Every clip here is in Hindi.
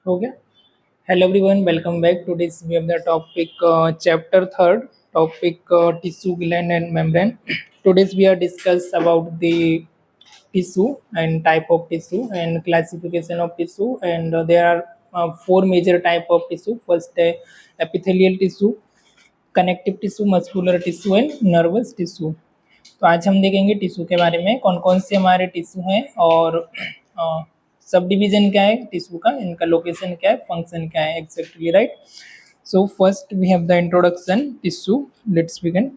हो गया. Hello everyone, welcome back. Today's we have the topic chapter third, topic tissue, gland and membrane. Today's we are discuss about the tissue and type of tissue and classification of tissue, and there are four major type of tissue. First, epithelial tissue, connective tissue, muscular tissue and nervous tissue. तो आज हम देखेंगे टिश्यू के बारे में, कौन कौन से हमारे टिश्यू हैं और सब डिवीजन क्या है टिश्यू का, इनका लोकेशन क्या है, फंक्शन क्या है exactly, right. So first we have the introduction tissue. Let's begin.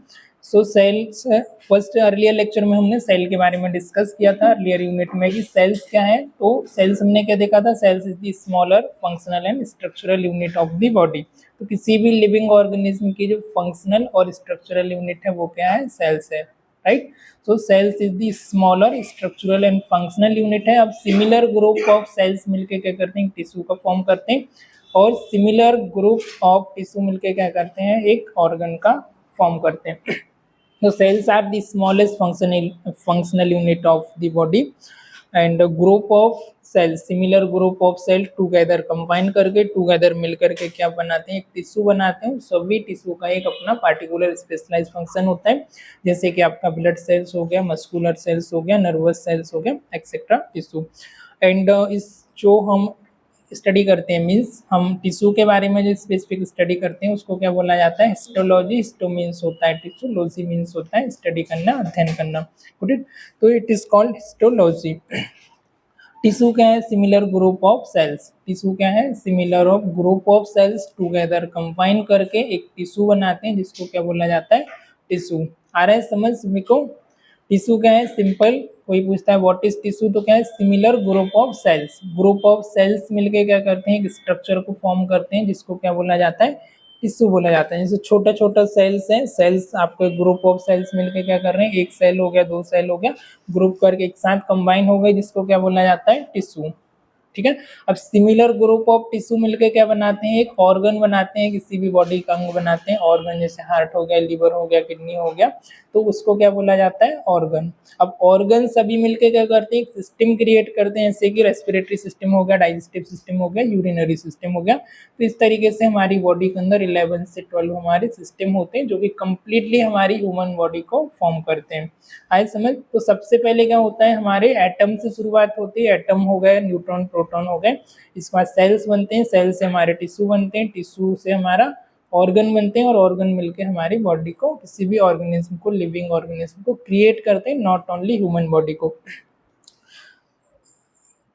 So cells, first earlier lecture में हमने सेल के बारे में डिस्कस किया था अर्लियर यूनिट में कि सेल्स क्या है. तो सेल्स हमने क्या देखा था, cells is the smaller functional and structural unit of the body. तो किसी भी लिविंग ऑर्गेनिज्म की जो फंक्शनल और स्ट्रक्चरल यूनिट है वो क्या है, सेल्स है, right. So cells is the smaller structural and functional unit है. अब सिमिलर ग्रुप ऑफ सेल्स मिलके क्या करते हैं, टिश्यू का फॉर्म करते हैं, और सिमिलर ग्रुप ऑफ टिश्यू मिलके क्या करते हैं, एक ऑर्गन का फॉर्म करते हैं. तो cells are the smallest functional unit of the body, and group of cell, similar group of cell together combine करके, टुगेदर मिल करके क्या बनाते हैं, एक टिश्यू बनाते हैं. सभी टिश्यू का एक अपना पार्टिकुलर स्पेशलाइज फंक्शन होता है, जैसे कि आपका ब्लड सेल्स हो गया, मस्कुलर सेल्स हो गया, नर्वस सेल्स हो गया, एक्सेट्रा टिश्यू. एंड इस जो हम स्टडी करते हैं, मीन्स हम टिश्यू के बारे में जो स्पेसिफिक स्टडी करते हैं उसको क्या बोला जाता है, हिस्टोलॉजी. हिस्टो मीन्स होता है टिश्यू, लॉजी मीन्स होता है स्टडी करना, अध्ययन करना, good it. So it is called histology. Tissue क्या है, similar group of cells. Tissue क्या है, similar of group of cells together combine करके एक टिश्यू बनाते हैं, जिसको क्या बोला जाता है, टिश्यू. आ रहा है समझ सभी को. टिश्यू क्या है, सिंपल. कोई पूछता है व्हाट इज टिश्यू, तो क्या है, similar group of cells. Group of cells मिलके क्या करते हैं, एक स्ट्रक्चर को फॉर्म करते हैं, जिसको क्या बोला जाता है, टिश्यू बोला जाता है. जैसे छोटा छोटा सेल्स है, सेल्स आपको एक ग्रुप ऑफ सेल्स मिलके क्या कर रहे हैं, एक सेल हो गया, दो सेल हो गया, ग्रुप करके एक साथ कंबाइन हो गए, जिसको क्या बोला जाता है, टिश्यू. ठीक है. अब सिमिलर ग्रुप ऑफ टिश्यू मिलके क्या बनाते हैं, एक ऑर्गन बनाते हैं, किसी भी बॉडी का अंग बनाते हैं. ऑर्गन जैसे हार्ट हो गया, लिवर हो गया, किडनी हो गया, तो उसको क्या बोला जाता है, ऑर्गन. अब ऑर्गन सभी मिलके क्या करते हैं, एक सिस्टम क्रिएट करते हैं, जैसे कि रेस्पिरेटरी सिस्टम हो गया, डाइजेस्टिव सिस्टम हो गया, यूरिनरी सिस्टम हो गया. तो इस तरीके से हमारी बॉडी के अंदर 11 से 12 हमारे सिस्टम होते हैं, जो कि कंप्लीटली हमारी ह्यूमन बॉडी को फॉर्म करते हैं. आए समझ. तो सबसे पहले क्या होता है, हमारे एटम से शुरुआत होती है. एटम हो गए, न्यूट्रॉन प्रोटॉन हो गए, इसके बाद सेल्स बनते हैं, सेल से हमारे टिश्यू बनते हैं, टिश्यू से हमारा ऑर्गन बनते हैं, और ऑर्गन मिलके हमारी बॉडी को, किसी भी ऑर्गेनिज्म को, लिविंग ऑर्गेनिज्म को क्रिएट करते हैं, नॉट ओनली ह्यूमन बॉडी को.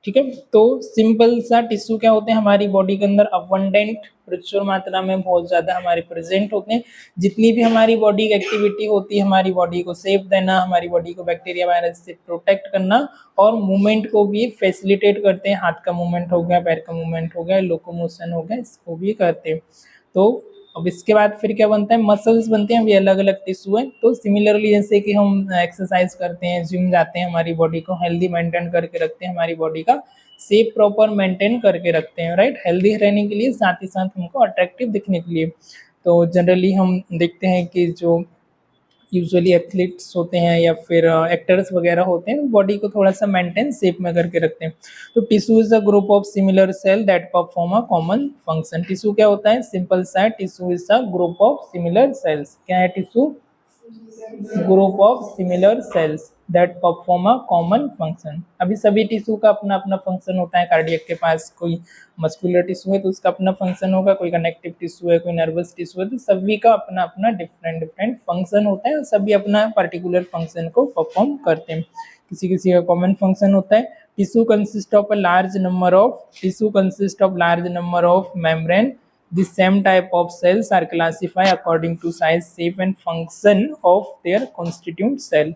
ठीक है. तो सिंपल सा टिश्यू क्या होते हैं, हमारी बॉडी के अंदर अबंडेंट, प्रचुर मात्रा में, बहुत ज्यादा हमारे प्रेजेंट होते हैं. जितनी भी हमारी बॉडी की एक्टिविटी होती है, हमारी बॉडी को सेफ देना, हमारी बॉडी को बैक्टीरिया वायरस से प्रोटेक्ट करना, और मूवमेंट को भी फैसिलिटेट करते हैं. हाथ का मूवमेंट हो गया, पैर का मूवमेंट हो गया, लोकोमोशन हो गया, इसको भी करते हैं. तो अब इसके बाद फिर क्या बनता है, मसल्स बनते हैं. अभी अलग अलग टिश्यू है. तो सिमिलरली जैसे कि हम एक्सरसाइज करते हैं, जिम जाते हैं, हमारी बॉडी को हेल्दी मेंटेन करके रखते हैं, हमारी बॉडी का शेप प्रॉपर मेंटेन करके रखते हैं, राइट, हेल्दी रहने के लिए, साथ ही साथ हमको अट्रैक्टिव दिखने के लिए. तो जनरली हम देखते हैं कि जो यूजुअली एथलीट्स होते हैं या फिर एक्टर्स वगैरह होते हैं, बॉडी को थोड़ा सा मेंटेन शेप में करके रखते हैं. तो tissue is a group of similar cell that perform a common function. Tissue क्या होता है, सिंपल सा, tissue is a group of similar cells. क्या है tissue, group of similar cells that perform a common function. अभी सभी टिश्यू का अपना अपना फंक्शन होता है. कार्डियक के पास कोई मस्कुलर टिश्यू है तो उसका अपना फंक्शन होगा, कोई कनेक्टिव टिश्यू है, कोई नर्वस टिश्यू है, तो सभी का अपना अपना डिफरेंट डिफरेंट फंक्शन होता है, सभी अपना पर्टिकुलर फंक्शन को परफॉर्म करते हैं. किसी किसी का कॉमन फंक्शन होता है. Tissue consist of a large number of membrane. The same type of cells are classified according to size, shape and function of their constituent cell.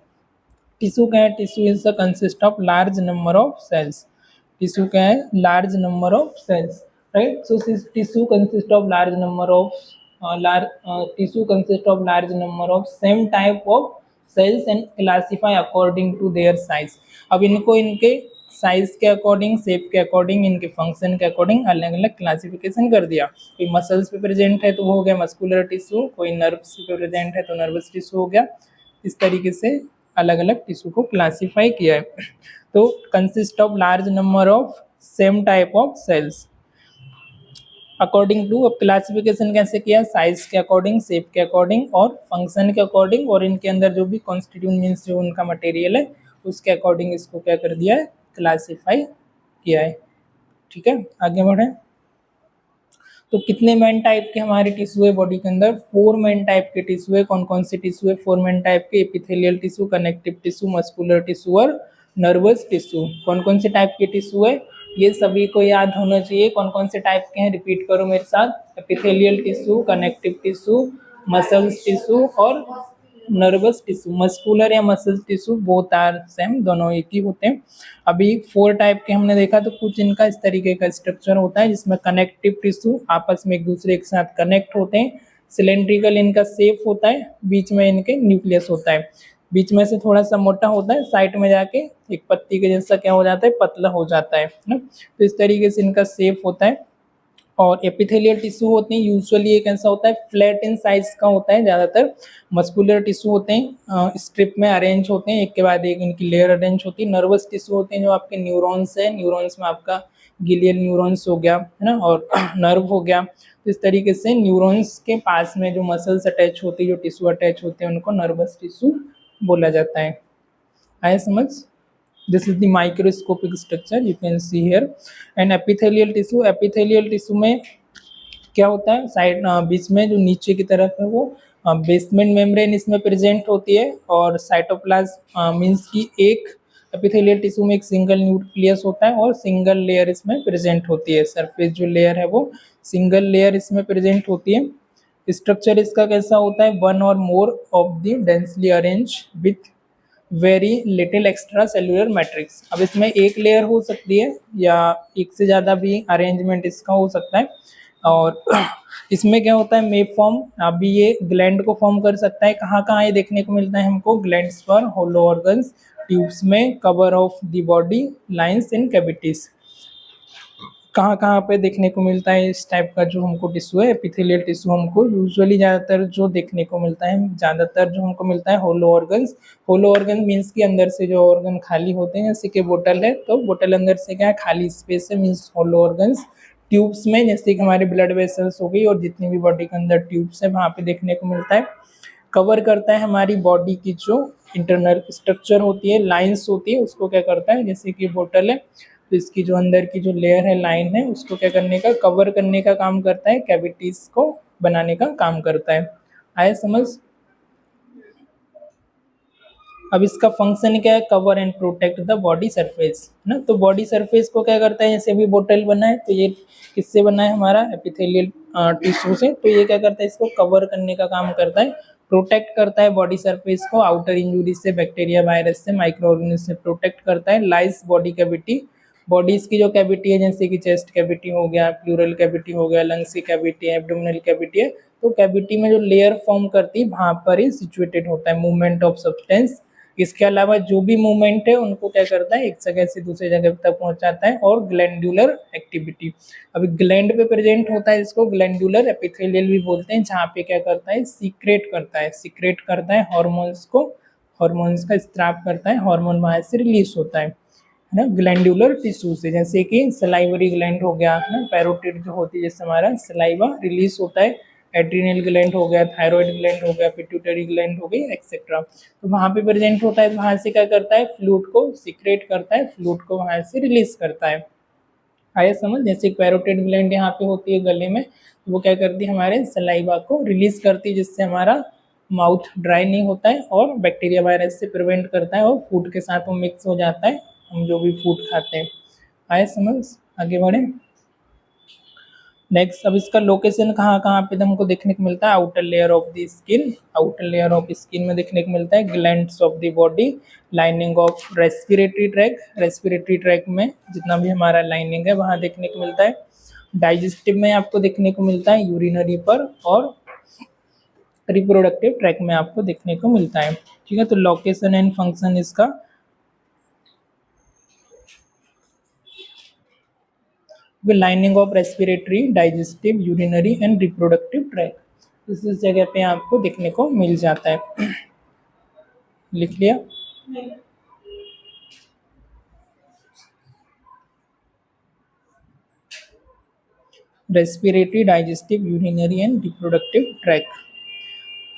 Tissue क्या है, tissue is the consist of large number of cells. Tissue क्या है, large number of cells, right? So tissue consist of large number of same type of cells and classify according to their size. अब इनको इनके साइज के अकॉर्डिंग, शेप के अकॉर्डिंग, इनके फंक्शन के अकॉर्डिंग अलग अलग क्लासिफिकेशन कर दिया. कोई मसल्स पे प्रेजेंट है तो वो हो गया मस्कुलर टिश्यू, कोई नर्व्स पे प्रेजेंट है तो नर्वस टिश्यू हो गया. इस तरीके से अलग अलग टिश्यू को क्लासीफाई किया है. तो consist of large number of same type of cells. According to, अब क्लासिफिकेशन कैसे किया, साइज के अकॉर्डिंग, शेप के अकॉर्डिंग और फंक्शन के अकॉर्डिंग, और इनके अंदर जो भी कॉन्स्टिट्यूंट मीन्स जो उनका मटेरियल है उसके अकॉर्डिंग इसको क्या कर दिया है, क्लासीफाई किया है। ठीक है, आगे बढ़े। तो कितने मेन टाइप के हमारे टिश्यू है बॉडी के अंदर, 4 मेन टाइप के टिश्यू है। कौन कौन से टिश्यू है, 4 मेन टाइप के, epithelial tissue, connective tissue, muscular tissue और नर्वस टिश्यू। कौन कौन से टाइप के टिश्यू है ये सभी को याद होना चाहिए। कौन कौन से टाइप के हैं, रिपीट करो मेरे साथ, epithelial tissue, connective tissue, muscles tissue और नर्वस टिश्यू। मस्कुलर या muscle tissue both are same, दोनों एक ही होते हैं। अभी 4 टाइप के हमने देखा, तो कुछ इनका इस तरीके का स्ट्रक्चर होता है जिसमें कनेक्टिव टिश्यू आपस में एक दूसरे के साथ कनेक्ट होते हैं। सिलेंड्रिकल इनका शेप होता है, बीच में इनके न्यूक्लियस होता है, बीच में से थोड़ा सा मोटा होता है, साइड में जाके एक पत्ती के जैसा क्या हो जाता है, पतला हो जाता है ना। तो इस तरीके से इनका शेप होता है। और एपिथेलियल टिश्यू होते हैं यूजुअली एक ऐसा होता है फ्लैट इन साइज का होता है ज़्यादातर। मस्कुलर टिश्यू होते हैं स्ट्रिप में अरेंज होते हैं, एक के बाद एक इनकी लेयर अरेंज होती है। नर्वस टिश्यू होते हैं जो आपके न्यूरॉन्स है, न्यूरॉन्स में आपका गिलियल न्यूरॉन्स हो गया है ना, और नर्व हो गया। तो इस तरीके से न्यूरॉन्स के पास में जो मसल्स अटैच होती है, जो टिश्यू अटैच होते हैं, उनको नर्वस टिश्यू बोला जाता है। आया समझ। This is the microscopic structure you can see here. And epithelial tissue, epithelial tissue में क्या होता है, साइड बीच में जो नीचे की तरफ है वो बेसमेंट मेम्ब्रेन इसमें प्रेजेंट होती है। और साइटोप्लाज्म मींस की एक एपिथेलियल टिश्यू में एक सिंगल न्यूक्लियस होता है और सिंगल लेयर इसमें प्रेजेंट होती है। सरफेस जो लेयर है वो सिंगल लेयर इसमें प्रेजेंट होती है। स्ट्रक्चर इसका कैसा होता है, वन और more of the densely arrange with very little extra cellular matrix. अब इसमें एक लेयर हो सकती है या एक से ज़्यादा भी अरेंजमेंट इसका हो सकता है। और इसमें क्या होता है, मेप फॉर्म, अभी ये ग्लैंड को फॉर्म कर सकता है। कहाँ कहाँ ये देखने को मिलता है हमको, ग्लैंड्स पर, होलो ऑर्गन्स, ट्यूब्स में, cover of the body, lines in cavities. कहाँ कहाँ पे देखने को मिलता है इस टाइप का जो हमको टिश्यू है, एपिथेलियल टिश्यू हमको यूजुअली ज़्यादातर जो देखने को मिलता है, ज़्यादातर जो हमको मिलता है होलो ऑर्गन्स। होलो ऑर्गन मीन्स कि अंदर से जो ऑर्गन खाली होते हैं, जैसे कि बोतल है तो बोतल अंदर से क्या है, खाली स्पेस है, मीन्स होलो ऑर्गन्स। ट्यूब्स में जैसे कि हमारे ब्लड वेसल्स हो गई और जितनी भी बॉडी के अंदर ट्यूब्स है वहाँ पे देखने को मिलता है। कवर करता है हमारी बॉडी की जो इंटरनल स्ट्रक्चर होती है, लाइंस होती है, उसको क्या करता है, जैसे कि बोतल है तो इसकी जो अंदर की जो लेयर है, लाइन है, उसको क्या करने का, कवर करने का काम करता है, कैविटीज को बनाने का काम करता है। आया समझ। अब इसका फंक्शन क्या है, cover and protect the body surface ना। तो बॉडी सरफेस को क्या करता है, जैसे भी बोतल बना है तो ये किससे बना है, हमारा एपिथेलियल टिश्यू से। तो ये क्या करता है, इसको कवर करने का काम करता है, प्रोटेक्ट करता है बॉडी सरफेस को आउटर इंजुरी से, बैक्टीरिया, वायरस से, माइक्रो ऑर्गेनिज्म से प्रोटेक्ट करता है। लाइस बॉडी कैविटी, बॉडीज की जो कैविटी है, जैसे कि चेस्ट कैविटी हो गया, प्लूरल कैविटी हो गया, लंग्स की कैविटी है, एब्डोमिनल कैविटी है, तो कैविटी में जो लेयर फॉर्म करती है वहाँ पर ही सिचुएटेड होता है मूवमेंट ऑफ सब्सटेंस। इसके अलावा जो भी मूवमेंट है उनको क्या करता है, एक जगह से दूसरी जगह तक पहुंचाता है। और ग्लैंडुलर एक्टिविटी, अभी ग्लैंड पे प्रेजेंट होता है, इसको ग्लैंडुलर एपिथेलियल भी बोलते हैं, जहाँ पे क्या करता है, सीक्रेट करता है हॉर्मोन्स को, हॉर्मोन्स का स्त्राव करता है, हार्मोन वहाँ से रिलीज होता है ना, ग्लैंडुलर टिश्यू से। जैसे कि सलाइवरी ग्लैंड हो गया ना, पैरोटिड जो होती है, जैसे हमारा सलाइवा रिलीज होता है, एड्रिनल ग्लैंड हो गया, थायराइड ग्लैंड हो गया, पिट्यूटरी ग्लैंड हो गई, एक्सेट्रा। तो वहाँ पे प्रेजेंट होता है, वहाँ से क्या करता है, फ्लूइड को सीक्रेट करता है, फ्लूइड को वहाँ से रिलीज करता है। आया समझ। जैसे पैरोटिड ग्लैंड यहाँ पे होती है गले में, तो वो क्या करती है, हमारे सलाइवा को रिलीज करती है, जिससे हमारा माउथ ड्राई नहीं होता है और बैक्टीरिया वायरस से प्रिवेंट करता है, और फूड के साथ वो मिक्स हो जाता है, हम जो भी फूड खाते हैं। आए समझ, आगे बढ़े। नेक्स्ट, अब इसका लोकेशन कहाँ कहाँ पे हमको देखने को मिलता है, outer layer of the skin, outer layer of skin में देखने को मिलता है, glands of the body, lining of respiratory track, respiratory tract में जितना भी हमारा लाइनिंग है वहाँ देखने को मिलता है। डाइजेस्टिव में आपको देखने को मिलता है यूरिनरी पर, और रिप्रोडक्टिव ट्रैक में आपको देखने को मिलता है। ठीक है, तो लोकेशन एंड फंक्शन इसका, lining of respiratory, digestive, urinary and reproductive tract इस जगह पे आपको देखने को मिल जाता है। लिख लिया। Respiratory, digestive, urinary and reproductive tract.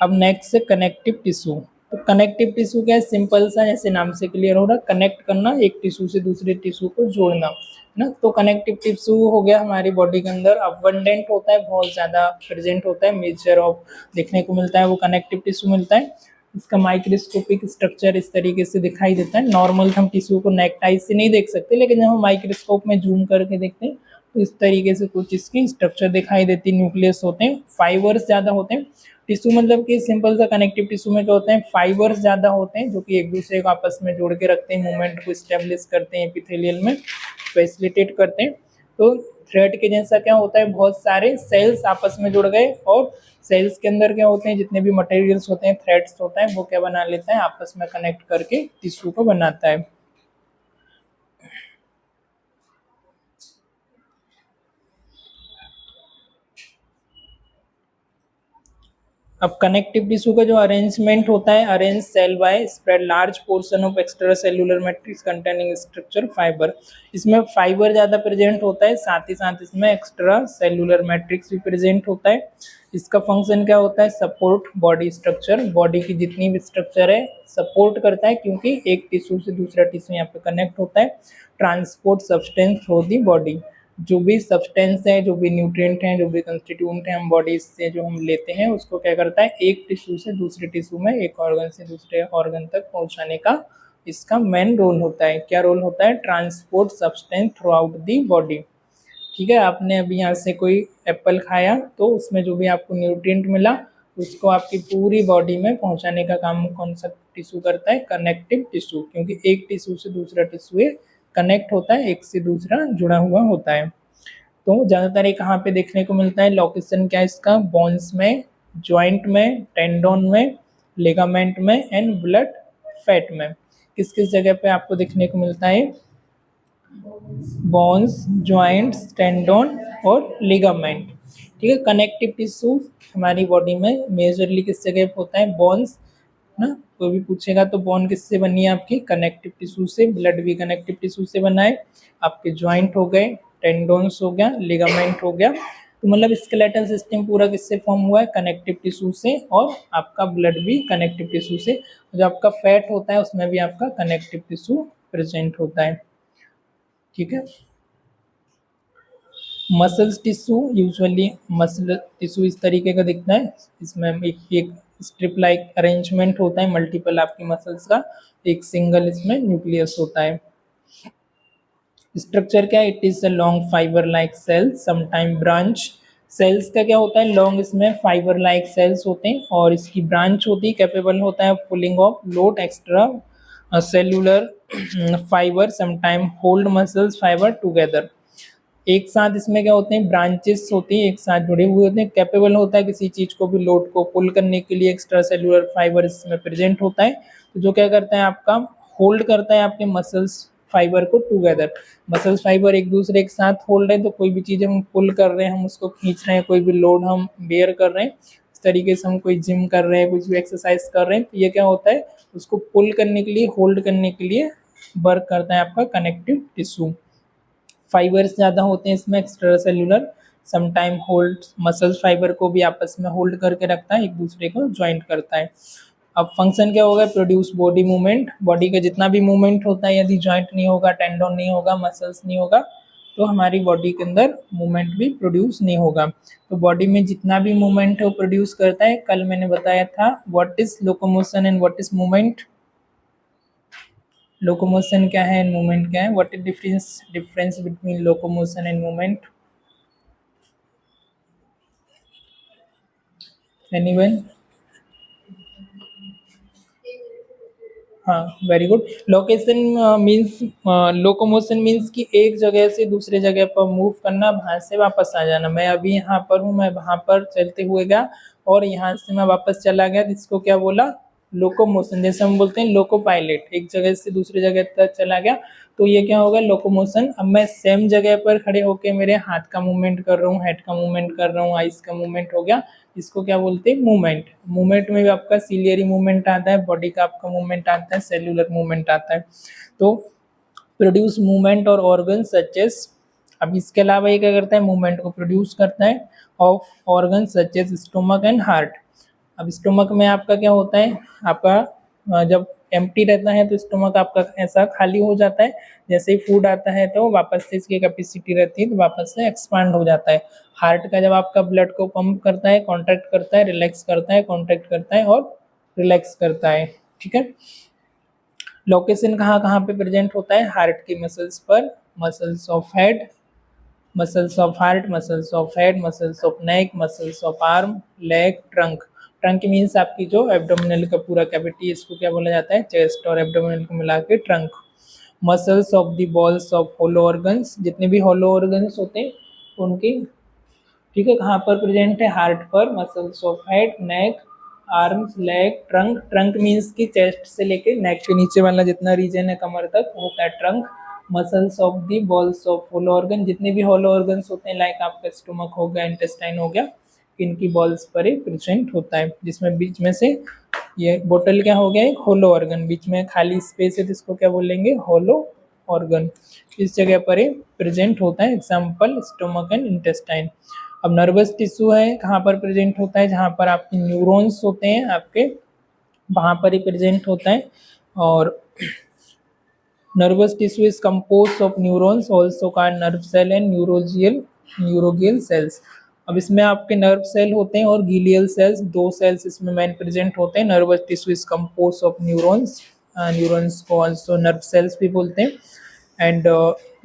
अब नेक्स्ट है कनेक्टिव टिश्यू। तो कनेक्टिव टिश्यू क्या है, सिंपल सा, जैसे नाम से क्लियर हो रहा, कनेक्ट करना, एक टिश्यू से दूसरे टिश्यू को जोड़ना, है ना। तो कनेक्टिव टिश्यू हो गया हमारी बॉडी के अंदर, अबंडेंट होता है, बहुत ज़्यादा प्रेजेंट होता है, मेजर ऑफ देखने को मिलता है वो कनेक्टिव टिश्यू मिलता है। इसका माइक्रोस्कोपिक स्ट्रक्चर इस तरीके से दिखाई देता है। नॉर्मल हम टिश्यू को नेक्ड आई से नहीं देख सकते, लेकिन जब हम माइक्रोस्कोप में जूम करके देखते हैं तो इस तरीके से कुछ इसकी स्ट्रक्चर दिखाई देती है। न्यूक्लियस होते हैं, फाइबर्स ज़्यादा होते हैं। टिश्यू मतलब कि सिंपल सा कनेक्टिव टिश्यू में क्या होता है, फाइबर्स ज़्यादा होते हैं जो कि एक दूसरे को आपस में जोड़ के रखते हैं, मूवमेंट को स्टेब्लिश करते हैं, एपिथेलियल में फैसिलिटेट करते हैं। तो थ्रेड के जैसा क्या होता है, बहुत सारे सेल्स आपस में जुड़ गए, और सेल्स के अंदर क्या होते हैं, जितने भी मटेरियल्स होते हैं, थ्रेड्स होता है, वो क्या बना लेता है, आपस में कनेक्ट करके टिश्यू को बनाता है। अब कनेक्टिव टिश्यू का जो अरेंजमेंट होता है, arrange cell by spread large portion of extra cellular matrix containing structure fibre. इसमें फाइबर ज़्यादा प्रेजेंट होता है, साथ ही साथ इसमें एक्स्ट्रा सेलुलर मैट्रिक्स भी प्रेजेंट होता है। इसका फंक्शन क्या होता है, सपोर्ट बॉडी स्ट्रक्चर, बॉडी की जितनी भी स्ट्रक्चर है सपोर्ट करता है, क्योंकि एक टिश्यू से दूसरा टिश्यू यहाँ पे कनेक्ट होता है। Transport substance through the body, जो भी सब्सटेंस है, जो भी न्यूट्रिएंट हैं, जो भी कंस्टिट्यूएंट हैं हम बॉडी से जो हम लेते हैं, उसको क्या करता है, एक टिश्यू से दूसरे टिश्यू में, एक ऑर्गन से दूसरे ऑर्गन तक पहुंचाने का इसका मेन रोल होता है। क्या रोल होता है, transport substance through out the body. ठीक है, आपने अभी यहाँ से कोई एप्पल खाया तो उसमें जो भी आपको न्यूट्रिएंट मिला उसको आपकी पूरी बॉडी में पहुंचाने का काम कौन सा टिश्यू करता है, कनेक्टिव टिश्यू, क्योंकि एक टिश्यू से दूसरा टिश्यू कनेक्ट होता है, एक से दूसरा जुड़ा हुआ होता है। तो ज़्यादातर ये कहाँ पे देखने को मिलता है, लोकेशन क्या है इसका, बोन्स में, जॉइंट में, टेंडोन में, लिगामेंट में एंड ब्लड फैट में। किस किस जगह पे आपको देखने को मिलता है, बोन्स, जॉइंट्स, टेंडोन और लिगामेंट। ठीक है, कनेक्टिव टिश्यू हमारी बॉडी में मेजरली किस जगह पे होता है, बोन्स ना। कोई भी पूछेगा तो बोन किससे बनी है आपकी, कनेक्टिव टिश्यू से। ब्लड भी कनेक्टिव टिश्यू से बना है। आपके जॉइंट हो गए, टेंडोन्स हो गया, लिगामेंट हो गया। तो मतलब स्केलेटल सिस्टम पूरा किससे फॉर्म हुआ है, कनेक्टिव टिश्यू से। और आपका ब्लड भी कनेक्टिव टिश्यू से। जो आपका फैट होता है उसमें भी आपका कनेक्टिव टिश्यू प्रेजेंट होता है। ठीक है, muscles tissue, usually muscle tissue इस तरीके का दिखता है। इसमें एक स्ट्रिप लाइक अरेंजमेंट होता है, मल्टीपल आपकी मसल्स का, एक सिंगल इसमें न्यूक्लियस होता है। स्ट्रक्चर क्या है, it is a long fibre like cells sometime branch. Cells का क्या होता है, लॉन्ग इसमें फाइबर लाइक सेल्स होते हैं, और इसकी ब्रांच होती है, कैपेबल होता है pulling of load extra cellular fibre sometime hold muscles fibre together. एक साथ इसमें क्या होते हैं, ब्रांचेस होती हैं, एक साथ जुड़े हुए होते हैं। कैपेबल होता है किसी चीज़ को भी लोड को पुल करने के लिए, एक्स्ट्रा सेलुलर फाइबर इसमें प्रेजेंट होता है। तो जो क्या करता है, आपका होल्ड करता है आपके मसल्स फाइबर को टुगेदर। मसल्स फाइबर एक दूसरे के साथ होल्ड है, तो कोई भी चीज़ हम पुल कर रहे हैं, हम उसको खींच रहे हैं, कोई भी लोड हम बेयर कर रहे हैं, इस तरीके से हम कोई जिम कर रहे हैं, कुछ भी एक्सरसाइज कर रहे हैं, तो ये क्या होता है, उसको पुल करने के लिए, होल्ड करने के लिए वर्क करता है आपका कनेक्टिव टिश्यू। फाइबर्स ज़्यादा होते हैं इसमें, extra cellular, sometime hold, muscles fibre को भी आपस में होल्ड करके रखता है, एक दूसरे को ज्वाइंट करता है। अब फंक्शन क्या होगा, प्रोड्यूस बॉडी मूवमेंट। बॉडी का जितना भी मूवमेंट होता है, यदि जॉइंट नहीं होगा, टेंडोन नहीं होगा, मसल्स नहीं होगा, तो हमारी बॉडी के अंदर मूवमेंट भी प्रोड्यूस नहीं होगा। तो बॉडी में जितना भी मूवमेंट है वो प्रोड्यूस करता है। कल मैंने बताया था what is locomotion and what is movement. Locomotion क्या है, मूवमेंट क्या है, what is difference between locomotion and movement, anyone. हाँ, very good. Location means, locomotion means कि एक जगह से दूसरे जगह पर मूव करना, वहाँ से वापस आ जाना। मैं अभी यहाँ पर हूँ, मैं वहाँ पर चलते हुए गया और यहाँ से मैं वापस चला गया, जिसको क्या बोला, लोकोमोशन। जैसे हम बोलते हैं लोको पायलट, एक जगह से दूसरी जगह तक चला गया, तो ये क्या होगा, लोकोमोशन। अब मैं सेम जगह पर खड़े होकर मेरे हाथ का मूवमेंट कर रहा हूँ, हेड का मूवमेंट कर रहा हूँ, आइस का मूवमेंट हो गया, इसको क्या बोलते हैं, मूवमेंट। मूवमेंट में भी आपका सीलियरी मूवमेंट आता है, बॉडी का आपका मूवमेंट आता है, सेल्यूलर मूवमेंट आता है। तो प्रोड्यूस मूवमेंट और ऑर्गन सच एज अब इसके अलावा ये क्या करता है, मूवमेंट को प्रोड्यूस करता है of organ such as stomach and heart. अब स्टोमक में आपका क्या होता है, आपका जब एम्प्टी रहता है तो स्टोमक आपका ऐसा खाली हो जाता है, जैसे ही फूड आता है तो वापस से इसकी कैपेसिटी रहती है तो वापस से एक्सपांड हो जाता है। हार्ट का जब आपका ब्लड को पंप करता है, कॉन्ट्रैक्ट करता है, रिलैक्स करता है, कॉन्ट्रैक्ट करता है और रिलैक्स करता है, ठीक है। लोकेशन कहाँ कहाँ पे प्रेजेंट होता है, हार्ट की मसल्स पर, muscles of head, muscles of heart, muscles of head, muscles of neck, muscles of arm, leg, trunk. Trunk means आपकी जो एब्डोमिनल का पूरा कैविटी, इसको क्या बोला जाता है, चेस्ट और एब्डोमिनल को मिला के trunk. Muscles of the walls of hollow organs, जितने भी होलो ऑर्गन्स होते हैं उनकी, ठीक है, कहाँ पर प्रेजेंट है, हार्ट पर। Muscles of head, neck, arms, leg, trunk. Trunk means की चेस्ट से लेके नेक के नीचे वाला जितना रीजन है कमर तक वो होता है trunk. Muscles of the walls of hollow organ, जितने भी होलो ऑर्गन्स होते हैं लाइक आपका स्टोमक हो गया, इंटेस्टाइन हो गया, इनकी बॉल्स पर ही प्रेजेंट होता है, जिसमें बीच में से ये बोतल क्या हो गया, एक होलो ऑर्गन, बीच में खाली स्पेस है तो इसको क्या बोलेंगे, होलो ऑर्गन। इस जगह पर ही प्रेजेंट होता है, एग्जाम्पल स्टोमक एंड इंटेस्टाइन। अब नर्वस टिश्यू है, कहाँ पर प्रेजेंट होता है, जहाँ पर आपके न्यूरॉन्स होते हैं आपके, वहाँ पर ही प्रेजेंट होता है। और nervous tissue is composed of neurons also called nerve cell and neuroglial cells. अब इसमें आपके नर्व सेल होते हैं और गीलियल सेल्स, दो सेल्स इसमें मेन प्रेजेंट होते हैं। Nervous tissue is composed of neurons, neurons को ऑल्सो नर्व सेल्स भी बोलते हैं, एंड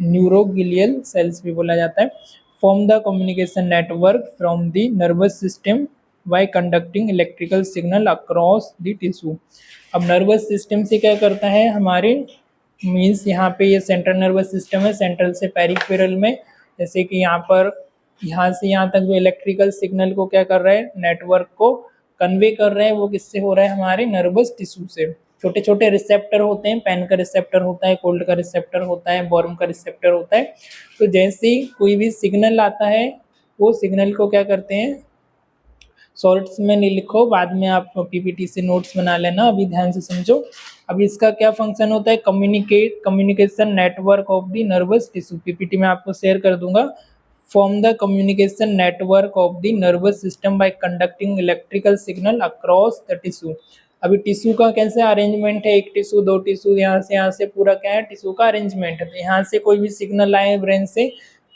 न्यूरोगिलियल सेल्स भी बोला जाता है। Form the communication network from the nervous system by conducting electrical signal across the tissue. अब नर्वस सिस्टम से क्या करता है हमारे, मीन्स यहाँ पे ये सेंट्रल नर्वस सिस्टम है, सेंट्रल से पेरिफेरल में, जैसे कि यहाँ पर यहाँ से यहाँ तक जो इलेक्ट्रिकल सिग्नल को क्या कर रहे हैं, नेटवर्क को कन्वे कर रहे हैं, वो किससे हो रहा है, हमारे नर्वस टिश्यू से। छोटे छोटे रिसेप्टर होते हैं, पेन का रिसेप्टर होता है, कोल्ड का रिसेप्टर होता है, बॉर्म का रिसेप्टर होता है। तो जैसे ही कोई भी सिग्नल आता है वो सिग्नल को क्या करते हैं, शॉर्ट्स में नहीं लिखो, बाद में आप पीपीटी से नोट्स बना लेना, अभी ध्यान से समझो। अभी इसका क्या फंक्शन होता है, communication network of the nervous tissue, PPT में आपको शेयर कर दूंगा। Form the communication network of the nervous system by conducting electrical signal across the tissue. अभी टिश्यू का कैसे अरेंजमेंट है, एक टिश्यू, दो टिश्यू, यहाँ से पूरा क्या है, टिश्यू का अरेंजमेंट है। तो यहाँ से कोई भी सिग्नल आए ब्रेन से,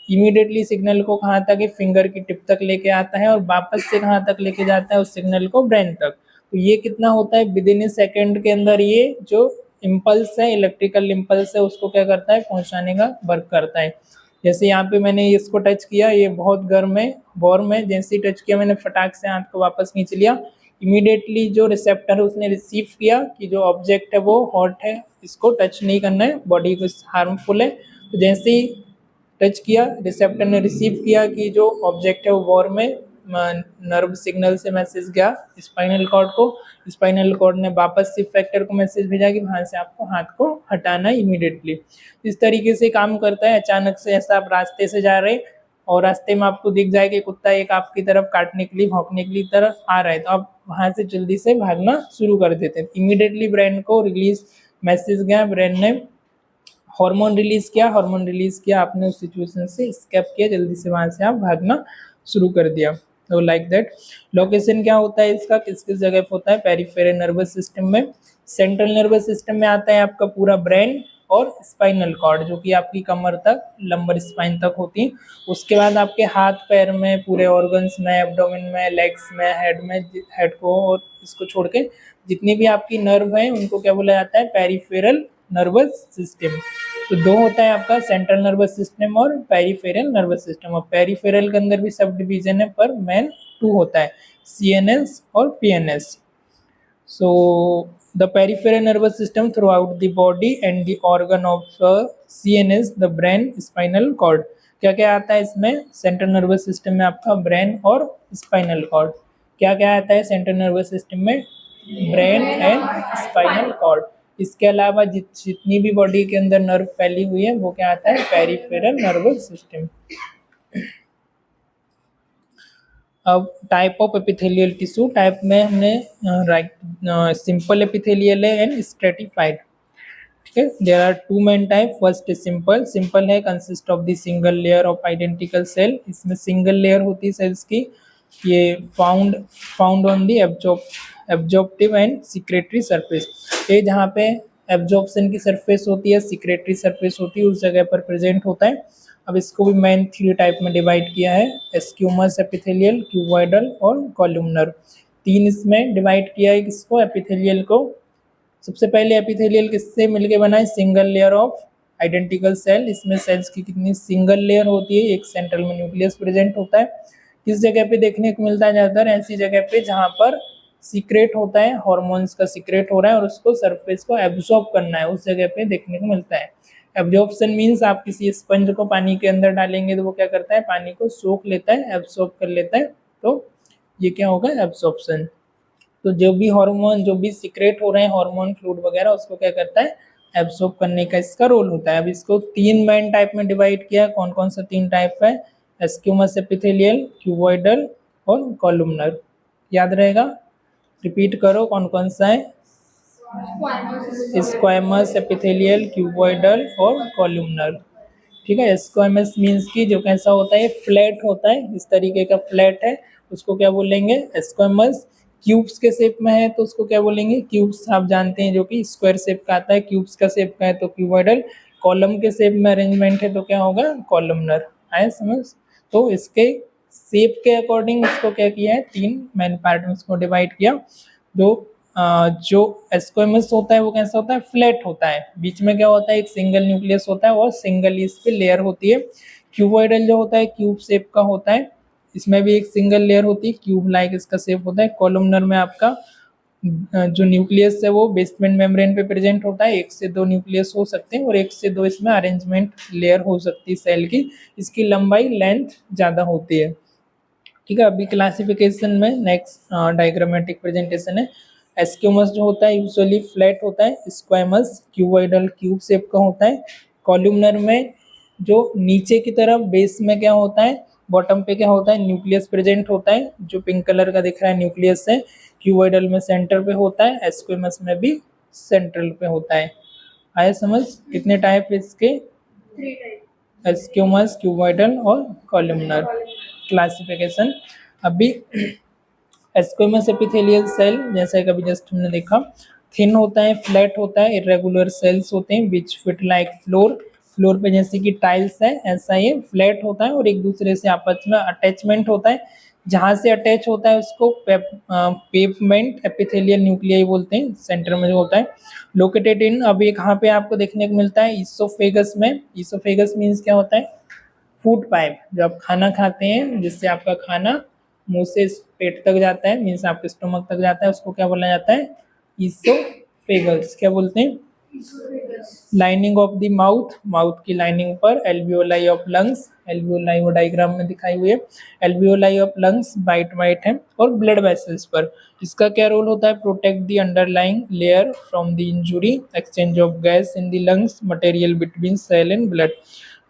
इमीडिएटली सिग्नल को कहाँ तक है, फिंगर की टिप तक लेके आता है और वापस से कहाँ तक लेके जाता है, उस सिग्नल को ब्रेन तक। तो ये कितना होता है, विद इन ए सेकेंड के अंदर ये जो इम्पल्स है, इलेक्ट्रिकल इम्पल्स है, उसको क्या करता है, पहुँचाने का वर्क करता है। जैसे यहाँ पे मैंने इसको टच किया, ये बहुत गर्म है, वार्म है, जैसे ही टच किया मैंने फटाक से हाथ को वापस खींच लिया, इमीडिएटली जो रिसेप्टर है उसने रिसीव किया कि जो ऑब्जेक्ट है वो हॉट है, इसको टच नहीं करना है, बॉडी को हार्मफुल है। तो जैसे ही टच किया, रिसेप्टर ने रिसीव किया कि जो ऑब्जेक्ट है वो वार्म है, नर्व सिग्नल से मैसेज गया स्पाइनल कॉर्ड को, स्पाइनल कॉर्ड ने वापस इफेक्टर को मैसेज भेजा कि वहाँ से आपको हाथ को हटाना है इमीडिएटली। इस तरीके से काम करता है। अचानक से ऐसा आप रास्ते से जा रहे और रास्ते में आपको दिख जाए कि कुत्ता एक आपकी तरफ काटने के लिए, भौंकने के लिए तरफ आ रहा है, तो आप वहाँ से जल्दी से भागना शुरू कर देते हैं। इमीडिएटली ब्रेन को रिलीज मैसेज गया, ब्रेन ने हार्मोन रिलीज किया, हार्मोन रिलीज किया, आपने उस सिचुएशन से स्केप किया, जल्दी से वहाँ से आप भागना शुरू कर दिया। तो लाइक दैट। लोकेशन क्या होता है इसका, किस किस जगह पे होता है, पेरिफेरल नर्वस सिस्टम में। सेंट्रल नर्वस सिस्टम में आता है आपका पूरा ब्रेन और स्पाइनल कॉर्ड, जो कि आपकी कमर तक, लंबर स्पाइन तक होती है। उसके बाद आपके हाथ पैर में, पूरे ऑर्गन्स में, एब्डोमेन में, लेग्स में, हेड को और इसको छोड़ के जितनी भी आपकी नर्व है उनको क्या बोला जाता है, पेरिफेरल नर्वस सिस्टम। तो दो होता है आपका, सेंट्रल नर्वस सिस्टम और पेरिफेरल नर्वस सिस्टम। और पेरिफेरल के अंदर भी सब डिवीजन है, पर मेन टू होता है, सीएनएस और PNS. So the peripheral nervous system throughout the body and the organ of CNS, the brain, spinal cord। क्या क्या आता है इसमें, सेंट्रल नर्वस सिस्टम में आपका ब्रेन और स्पाइनल कॉर्ड। क्या क्या आता है सेंट्रल नर्वस सिस्टम में, ब्रेन एंड स्पाइनल कॉर्ड। इसके अलावा जितनी भी बॉडी के अंदर नर्व फैली हुई है वो क्या आता है, पेरिफेरल नर्वस सिस्टम। अब type of epithelial tissue, type में हमने राइट सिंपल एपिथेलियल है एंड स्ट्रेटिफाइड। ठीक है। There are two main type, first is simple. Simple है consist of the single layer of identical cell, इसमें सिंगल लेयर होती है सेल्स की। ये found found on the absorptive and secretory surface, ये जहाँ पे एब्जॉर्प्शन की सरफेस होती है, सिक्रेटरी सरफेस होती है, उस जगह पर प्रेजेंट होता है। अब इसको भी मेन थ्री टाइप में डिवाइड किया है, एस्क्यूमस, एपिथेलियल, क्यूबॉइडल और कॉलुमनर। तीन इसमें डिवाइड किया है किसको, एपिथेलियल को। सबसे पहले एपिथेलियल किससे मिलके बना है, single layer of identical cell. इसमें सेल्स की कितनी सिंगल लेयर होती है, एक सेंट्रल में न्यूक्लियस प्रेजेंट होता है। किस जगह पे देखने को मिलता है ज़्यादातर, ऐसी जगह पे जहाँ पर सीक्रेट होता है, हॉर्मोन्स का सीक्रेट हो रहा है और उसको सरफेस को एब्जॉर्ब करना है, उस जगह पे देखने को मिलता है। एब्जॉर्प्शन मीन्स आप किसी स्पंज को पानी के अंदर डालेंगे तो वो क्या करता है, पानी को सोख लेता है, एब्जॉर्ब कर लेता है, तो ये क्या होगा, एब्जॉर्प्शन। तो जो भी हार्मोन, जो भी सीक्रेट हो रहे हैं हार्मोन, फ्लूइड वगैरह, उसको क्या करता है, एब्सॉर्ब करने का इसका रोल होता है। अब इसको तीन मेन टाइप में डिवाइड किया, कौन कौन सा तीन टाइप है, एस्क्यूमस, एपिथेलियल, क्यूबॉइडल और कॉलुमनर। याद रहेगा, रिपीट करो कौन कौन सा है, स्क्वायमस, एपिथेलियल, क्यूबॉइडल और कॉलुमनर। ठीक है। स्क्वायमस मीन्स की जो कैसा होता है, फ्लैट होता है, इस तरीके का फ्लैट है, उसको क्या बोलेंगे, स्क्वायमस। क्यूब्स के शेप में है तो उसको क्या बोलेंगे, क्यूब्स आप जानते हैं जो कि स्क्वायर शेप का आता है, क्यूब्स का शेप का है तो क्यूबॉइडल। कॉलम के शेप में अरेंजमेंट है तो क्या होगा, कॉलमनर। आए समझ। तो इसके शेप के अकॉर्डिंग इसको क्या किया है, तीन मेन पार्ट में इसको डिवाइड किया। जो स्क्वेमस होता है वो कैसा होता है, फ्लैट होता है, बीच में क्या होता है, एक सिंगल न्यूक्लियस होता है और सिंगल इस पे लेयर होती है। क्यूबॉइडल जो होता है क्यूब शेप का होता है, इसमें भी एक सिंगल लेयर होती है, क्यूब लाइक इसका शेप होता है। कॉलमनर में आपका जो न्यूक्लियस है वो बेसमेंट मेम्ब्रेन पे प्रेजेंट होता है, एक से दो न्यूक्लियस हो सकते हैं और एक से दो इसमें अरेंजमेंट लेयर हो सकती है सेल की, इसकी लंबाई लेंथ ज़्यादा होती है। ठीक है। अभी क्लासिफिकेशन में नेक्स्ट डायग्रामेटिक प्रेजेंटेशन है। एस्क्यूमस जो होता है यूजुअली फ्लैट होता है, स्क्वायमस क्यूबॉइडल क्यूब शेप का होता है। कॉलुमनर में जो नीचे की तरफ बेस में क्या होता है, बॉटम पे क्या होता है, न्यूक्लियस प्रेजेंट होता है, जो पिंक कलर का दिख रहा है न्यूक्लियस है। क्यूबॉइडल में सेंटर पे होता है, एस्क्यूमस में भी सेंट्रल पे होता है। आया समझ। कितने टाइप इसके, एस्क्यूमस, क्यूबॉइडल और कॉलुमनर। क्लासिफिकेशन अभी एस्क्वेमस एपिथेलियल सेल जैसे कभी जस्ट हमने देखा, थिन होता है, फ्लैट होता है, इरेगुलर सेल्स होते हैं विच फिट लाइक फ्लोर, फ्लोर पे जैसे कि टाइल्स है ऐसा ये फ्लैट होता है और एक दूसरे से आपस में अटैचमेंट होता है, जहाँ से अटैच होता है उसको पेवमेंट एपिथेलियल न्यूक्लियाई बोलते हैं, सेंटर में जो होता है। लोकेटेड इन, अब ये कहाँ पे आपको देखने को मिलता है, ईसोफेगस में। ईसोफेगस मीन्स क्या होता है, फूड पाइप, जब आप खाना खाते हैं जिससे आपका खाना मुंह से पेट तक जाता है, मीन्स आपके स्टोमक तक जाता है, उसको क्या बोला जाता है, ईसोफेगस। क्या बोलते हैं, lining of the mouth, mouth की लाइनिंग पर एल्वियोलाई ऑफ लंग्स, एल्वियोलाई वो डायग्राम में दिखाई हुई है, alveoli of lungs white white है, और ब्लड वेसल्स पर इसका क्या रोल होता है, protect the underlying layer from the injury, exchange of gas in the lungs, material between cell and blood.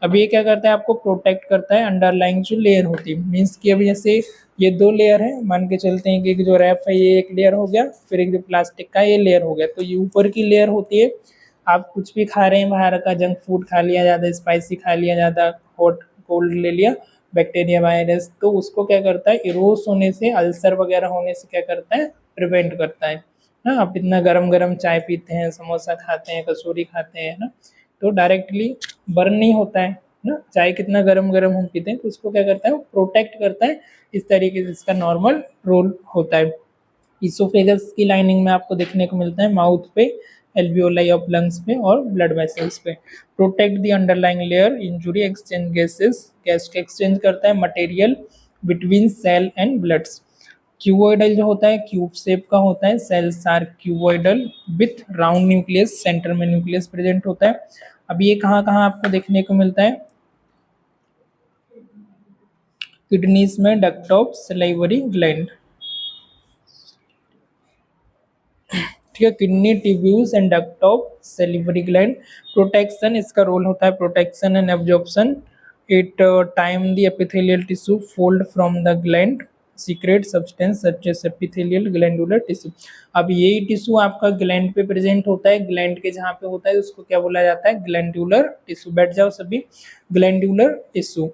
अब ये क्या करता है, आपको प्रोटेक्ट करता है, अंडरलाइंग जो लेयर होती है, मीन्स कि अभी जैसे ये दो लेयर है, मान के चलते हैं कि एक जो रैप है ये एक लेयर हो गया, फिर एक जो प्लास्टिक का ये लेयर हो गया, तो ये ऊपर की लेयर होती है। आप कुछ भी खा रहे हैं बाहर का, जंक फूड खा लिया ज़्यादा, स्पाइसी खा लिया ज़्यादा, हॉट कोल्ड ले लिया, बैक्टीरिया वायरस, तो उसको क्या करता है, इरोस होने से, अल्सर वगैरह होने से क्या करता है, प्रिवेंट करता है ना। आप इतना गरम गरम चाय पीते हैं, समोसा खाते हैं, कचौरी खाते हैं ना, तो डायरेक्टली बर्न नहीं होता है ना, चाय कितना गरम गरम हम पीते हैं, तो उसको क्या करता है, वो प्रोटेक्ट करता है, इस तरीके से इसका नॉर्मल रोल होता है। इसोफेगस की लाइनिंग में आपको देखने को मिलता है माउथ पे, एल्वियोलाई ऑफ लंग्स पे और ब्लड वेसल्स पे। Protect the underlying layer, injury, exchange gases, gas के एक्सचेंज करता है, material between cell and bloods. Cuboidal जो होता है क्यूब शेप का होता है, cells are cuboidal with round nucleus, centre में न्यूक्लियस प्रेजेंट होता है। अब ये कहाँ कहाँ आपको देखने को मिलता है, किडनीज में डक्ट ऑफ सलाइवरी ग्लैंड। ठीक है, kidney, tubules and duct of salivary gland. Protection, इसका रोल होता है protection and absorption. It time the epithelial tissue fold from the gland, secrete substance such as epithelial glandular tissue. अब यही टिश्यू आपका ग्लैंड पे प्रेजेंट होता है, ग्लैंड के जहाँ पे होता है उसको क्या बोला जाता है, ग्लैंडुलर टिश्यू। बैठ जाओ सभी, ग्लैंडुलर टिश्यू।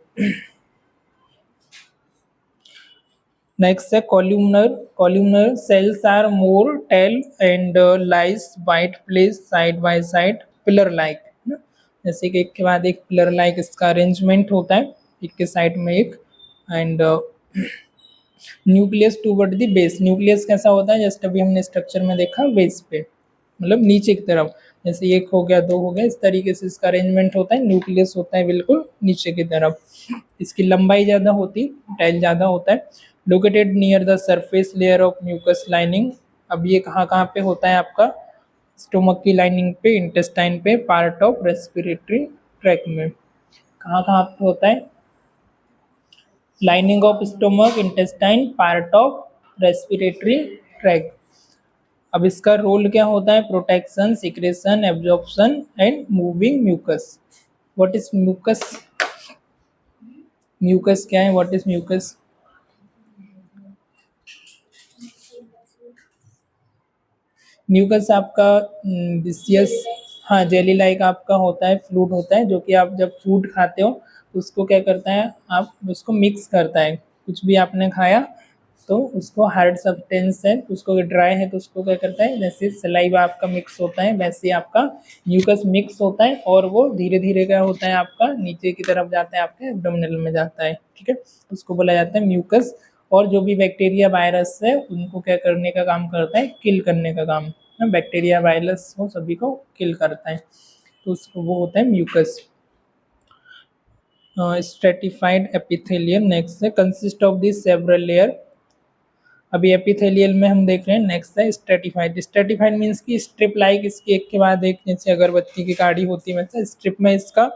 नेक्स्ट है columnar. Columnar cells are more tall and lies white place side by side pillar like, जैसे कि एक के बाद एक पिलर लाइक इसका अरेंजमेंट होता है, एक के साइड में एक। And nucleus toward the base. Nucleus कैसा होता है, जस्ट अभी हमने स्ट्रक्चर में देखा बेस पे, मतलब नीचे की तरफ, जैसे एक हो गया, दो हो गया, इस तरीके से इसका अरेंजमेंट होता है। न्यूक्लियस होता है बिल्कुल नीचे की तरफ, इसकी लंबाई ज़्यादा होती, टेल ज़्यादा होता है। Located near the surface layer of mucus lining. अब ये कहाँ कहाँ पे होता है आपका, स्टोमक की लाइनिंग पे, इंटेस्टाइन पे, पार्ट ऑफ रेस्पिरेटरी ट्रैक में। कहाँ कहाँ पे होता है, lining of stomach, intestine, part of respiratory tract. अब इसका रोल क्या होता है, protection, secretion, absorption and moving mucus. What is mucus, mucus क्या है, व्हाट इज म्यूकस? म्यूकस आपका विसियस, हाँ जेली लाइक आपका होता है, फ्लूइड होता है, जो कि आप जब फूड खाते हो तो उसको क्या करता है, आप उसको मिक्स करता है। कुछ भी आपने खाया तो उसको हार्ड सब्सटेंस है, उसको ड्राई है तो उसको क्या करता है, जैसे सलाइवा आपका मिक्स होता है वैसे ही आपका म्यूकस मिक्स होता है, और वो धीरे धीरे क्या होता है आपका नीचे की तरफ जाता है, आपके एब्डोमिनल में जाता है, ठीक है, उसको बोला जाता है म्यूकस। और जो भी बैक्टीरिया वायरस है उनको क्या करने का काम करता है, किल करने का काम, बैक्टीरिया वायरस वो सभी को किल करता है, तो उसको वो होता है म्यूकस। स्ट्रेटिफाइड एपिथेलियम नेक्स्ट है, consist of this several layer. अभी एपिथेलियल में हम देख रहे हैं, नेक्स्ट है स्ट्रेटिफाइड। स्ट्रेटिफाइड मीन्स की स्ट्रिप लाइक, इसकी एक के बाद एक, जैसे अगरबत्ती की काड़ी होती है वैसे स्ट्रिप में इसका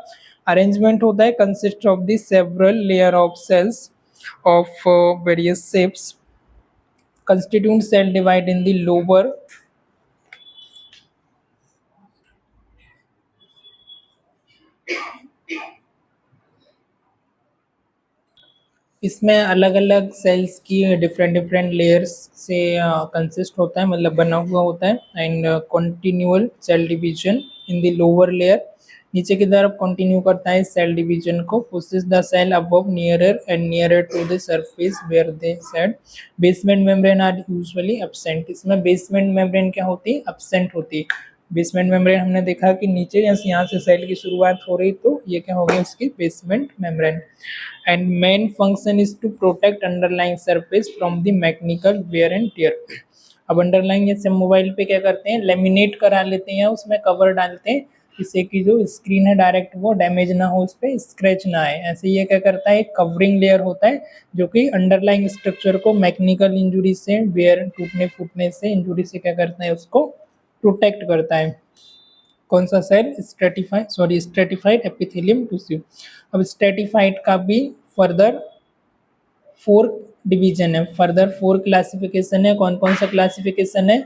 अरेंजमेंट होता है। Consist of this several layer of cells of various shapes, constituent cell divide in the lower इसमें अलग अलग सेल्स की डिफरेंट डिफरेंट लेयर्स से कंसिस्ट होता है, मतलब बना हुआ होता है। And continual cell division in the lower layer, नीचे की तरफ कंटिन्यू करता है सेल डिवीजन को। Pushes the cell above nearer and nearer to the surface where they shed basement membrane are usually absent. इसमें बेसमेंट मेम्ब्रेन क्या होती है, एब्सेंट होती है। बेसमेंट मेम्ब्रेन हमने देखा कि नीचे जैसे यहाँ से सेल की शुरुआत हो रही, तो ये क्या हो गया उसकी basement membrane. And main function is to protect underlying surface from the mechanical wear and tear. अब अंडरलाइंग जैसे मोबाइल पे क्या करते हैं, लेमिनेट करा लेते हैं, उसमें कवर डालते हैं जिससे कि जो स्क्रीन है डायरेक्ट वो डैमेज ना हो, उस पर स्क्रैच ना आए। ऐसे ये क्या करता है, एक कवरिंग लेयर होता है जो कि अंडरलाइंग स्ट्रक्चर को मैकेनिकल इंजुरी से, वेयर टूटने फूटने से, इंजुरी से क्या करता है, उसको प्रोटेक्ट करता है। कौन सा सेल, स्ट्रेटिफाइड एपिथेलियम टिश्यू। अब स्ट्रेटिफाइड का भी फर्दर 4 डिवीजन है, फर्दर 4 क्लासिफिकेशन है। कौन कौन सा क्लासिफिकेशन है,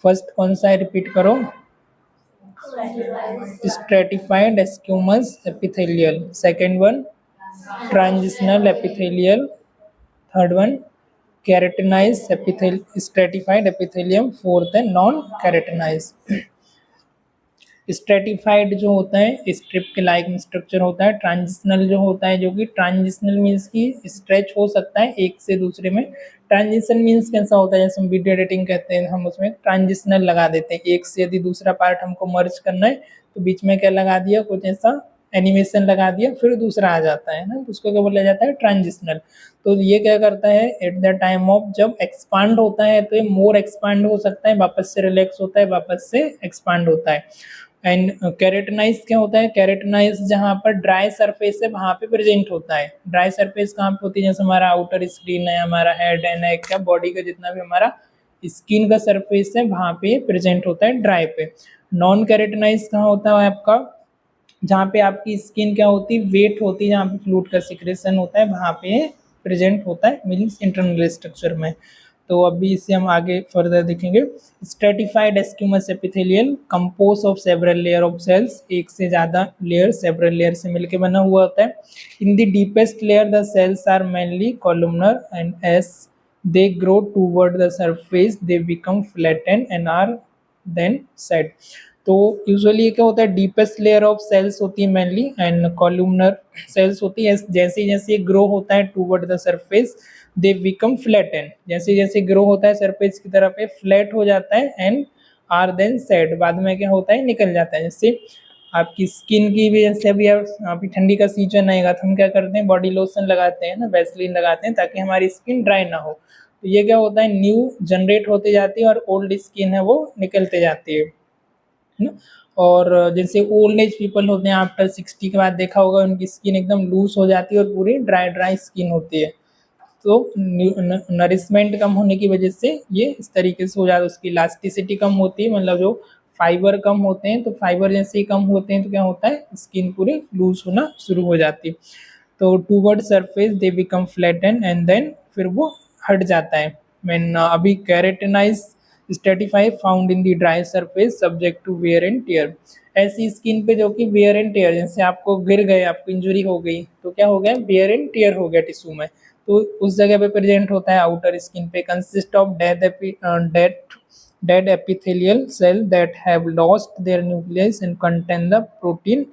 फर्स्ट कौन सा है, रिपीट करो, stratified squamous epithelial, second one transitional epithelial, third one keratinise stratified epithelium, fourth है नॉन केराटिनाइज। स्ट्रेटिफाइड जो होता है स्ट्रिप के लाइक स्ट्रक्चर होता है। ट्रांजिशनल जो होता है, जो कि ट्रांजिशनल मीन्स की स्ट्रेच हो सकता है एक से दूसरे में। ट्रांजिशन मीन्स कैसा होता है, जैसे हम वीडियो एडिटिंग कहते हैं, हम उसमें ट्रांजिशनल लगा देते हैं, एक से यदि दूसरा पार्ट हमको मर्ज करना है तो बीच में क्या लगा दिया, कुछ ऐसा एनिमेशन लगा दिया, फिर दूसरा आ जाता है ना, तो उसको क्या बोला जाता है, ट्रांजिशनल। तो ये क्या करता है, एट द टाइम ऑफ जब एक्सपांड होता है तो ये मोर एक्सपांड हो सकता है, वापस से रिलैक्स होता है, वापस से एक्सपांड होता है। एंड केराटिनाइज क्या होता है, केराटिनाइज जहाँ पर ड्राई सरफेस है वहाँ पे प्रेजेंट होता है। ड्राई सरफेस कहाँ पे होती है, जैसे हमारा आउटर स्क्रीन है, हमारा हेड है, नेक है, बॉडी का जितना भी हमारा स्किन का सरफेस है वहाँ पे प्रेजेंट होता है, ड्राई पे। नॉन केराटिनाइज कहाँ होता है आपका, जहाँ पे आपकी स्किन क्या होती है, वेट होती है, जहाँ पे फ्लूइड का सिक्रेशन होता है वहाँ पे प्रेजेंट होता है, मीन्स इंटरनल स्ट्रक्चर में। तो अभी इसे हम आगे फर्दर देखेंगे। Stratified squamous epithelial compose of several layer of cells, एक से ज़्यादा लेयर सेवरल लेयर से मिलकर बना हुआ होता है। In the deepest layer the cells are mainly columnar and as they grow toward the surface they become flattened and are then set। तो यूजुअली क्या होता है, डीपेस्ट लेयर ऑफ सेल्स होती है मेनली एंड कॉलमनर सेल्स होती है। जैसे जैसे ये ग्रो होता है toward the surface they become flattened, जैसे जैसे ग्रो होता है सरफेस की तरफ पे फ्लैट हो जाता है एंड आर देन सेट, बाद में क्या होता है निकल जाता है। जैसे आपकी स्किन की भी, जैसे अभी अभी ठंडी का सीजन आएगा तो हम क्या करते हैं, बॉडी लोशन लगाते हैं ना, वैसलीन लगाते हैं ताकि हमारी स्किन ड्राई ना हो। तो ये क्या होता है, न्यू जनरेट होते जाती है और ओल्ड स्किन है वो निकलते जाती है ना। और जैसे ओल्ड एज पीपल होते हैं आफ्टर 60 के बाद देखा होगा उनकी स्किन एकदम लूज हो जाती है और पूरी ड्राई ड्राई स्किन होती है। तो नरिशमेंट कम होने की वजह से ये इस तरीके से हो जाता है, उसकी इलास्टिसिटी कम होती है, मतलब जो फाइबर कम होते हैं, तो फाइबर जैसे ही कम होते हैं तो क्या होता है, स्किन पूरी लूज होना शुरू हो जाती है। तो toward surface they become flatten and then फिर वो हट जाता है। मैन अभी keratinise stratify found in the dry surface subject to wear and tear. ऐसी स्किन पे जो कि वेयर एंड टियर, जैसे आपको गिर गए, आपको इंजरी हो गई तो क्या हो गया, वेयर एंड टियर हो गया टिश्यू में, तो उस जगह पे प्रेजेंट होता है आउटर स्किन पे। Consist of dead epithelial cell that have lost their nucleus and contain the protein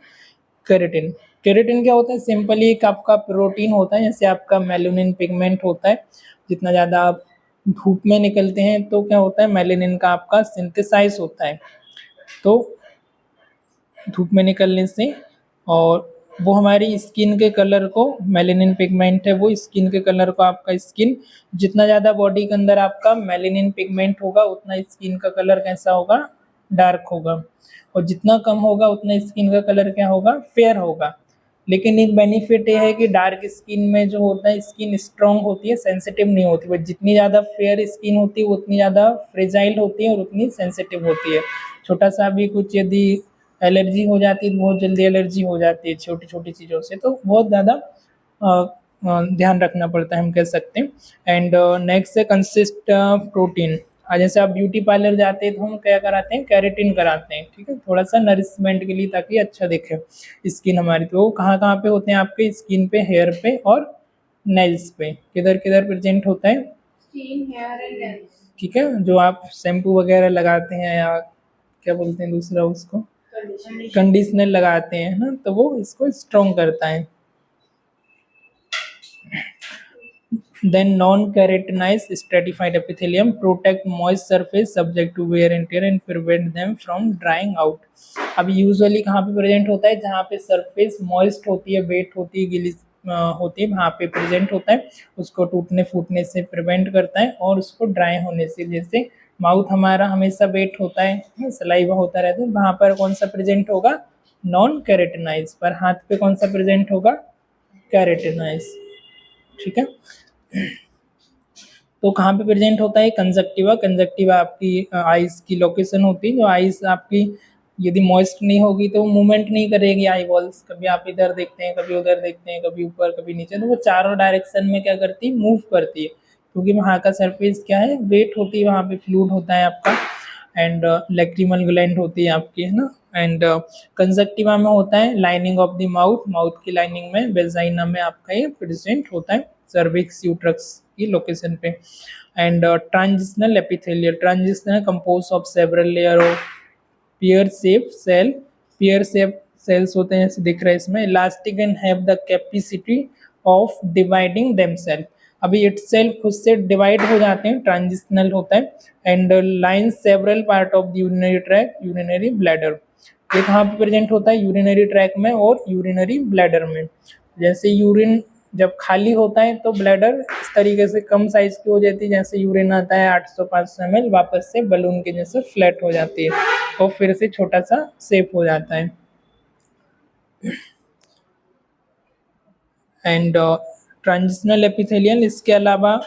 keratin. Keratin क्या होता है, सिंपली एक आपका प्रोटीन होता है, जैसे आपका मेलानिन पिगमेंट होता है। जितना ज़्यादा आप धूप में निकलते हैं तो क्या होता है, मेलानिन का आपका सिंथेसाइज होता है, तो धूप में निकलने से, और वो हमारी स्किन के कलर को, मेलानिन पिगमेंट है वो स्किन के कलर को, आपका स्किन जितना ज़्यादा बॉडी के अंदर आपका मेलानिन पिगमेंट होगा उतना स्किन का कलर कैसा होगा, डार्क होगा, और जितना कम होगा उतना स्किन का कलर क्या होगा, फेयर होगा। लेकिन एक बेनिफिट ये है कि डार्क स्किन में जो होता है, स्किन स्ट्रॉन्ग होती है, सेंसिटिव नहीं होती, बट जितनी ज़्यादा फेयर स्किन होती है उतनी ज़्यादा फ्रेजाइल होती है और उतनी सेंसिटिव होती है। छोटा सा भी कुछ यदि एलर्जी हो जाती है, बहुत जल्दी एलर्जी हो जाती है छोटी छोटी चीज़ों से, तो बहुत ज़्यादा ध्यान रखना पड़ता है हम कह सकते हैं। एंड नेक्स्ट है कंसिस्ट प्रोटीन। जैसे आप ब्यूटी पार्लर जाते हैं तो हम क्या कराते हैं, केराटिन कराते हैं, ठीक है, थोड़ा सा नरिशमेंट के लिए ताकि अच्छा दिखे स्किन हमारी। तो कहाँ कहाँ पे होते हैं आपके स्किन पे, हेयर पे और नेल्स पे, किधर किधर प्रेजेंट होता है, स्किन, हेयर एंड नेल्स, ठीक है। जो आप शैम्पू वगैरह लगाते हैं या क्या बोलते हैं दूसरा उसको, कंडीशनर लगाते हैं ना, तो वो इसको स्ट्रॉन्ग करता है। Then non-keratinized stratified epithelium protect moist surface subject to wear and tear and prevent them from drying out। अब यूजुअली कहाँ पे प्रेजेंट होता है, जहाँ पे सरफेस मॉइस्ट होती है, वेट होती है, गीली होती है, वहाँ पे प्रेजेंट होता है, उसको टूटने फूटने से प्रिवेंट करता है और उसको ड्राई होने से। जैसे माउथ हमारा हमेशा वेट होता है, सलाइवा होता रहता है, वहाँ पर कौन सा प्रेजेंट होगा, नॉन कैरेटिनाइज, पर हाथ पे कौन सा प्रेजेंट होगा, कैरेटिनाइज, ठीक है। तो कहाँ पे प्रेजेंट होता है, कंजक्टिवा। कंजक्टिवा आपकी आईज की लोकेशन होती है, जो आईज आपकी यदि मॉइस्ट नहीं होगी तो मूवमेंट नहीं करेगी आई बॉल्स, कभी आप इधर देखते हैं, कभी उधर देखते हैं, कभी ऊपर कभी नीचे, तो वो चारों डायरेक्शन में क्या करती है, मूव करती है, क्योंकि वहाँ का सरफेस क्या है, वेट होती है, वहाँ पे फ्लूइड होता है आपका, एंड लैक्रिमल ग्लैंड होती है आपकी, है ना। एंड कंजक्टिवा में होता है lining of the mouth, mouth की लाइनिंग में, वेजाइना में आपका ये प्रेजेंट होता है, सर्विक्स यूट्रक्स की लोकेशन पे। And transitional epithelial, transitional compose of several layer of pear shape cell, pear shape cells होते हैं, जैसे दिख रहा है इसमें, elastic and have the capacity of dividing themselves. अभी इट सेल्फ खुद से डिवाइड हो जाते हैं, ट्रांजिशनल होता है। And line several part of the urinary tract, urinary bladder, ये कहाँ पे प्रेजेंट होता है, यूरिनरी ट्रैक में और यूरिनरी ब्लैडर में। जैसे यूरिन जब खाली होता है तो ब्लैडर इस तरीके से कम साइज की हो जाती है, जैसे यूरिन आता है 800-500 ml, वापस से बलून के जैसे फ्लैट हो जाती है और फिर से छोटा सा शेप हो जाता है। एंड ट्रांजिशनल एपिथेलियल, इसके अलावा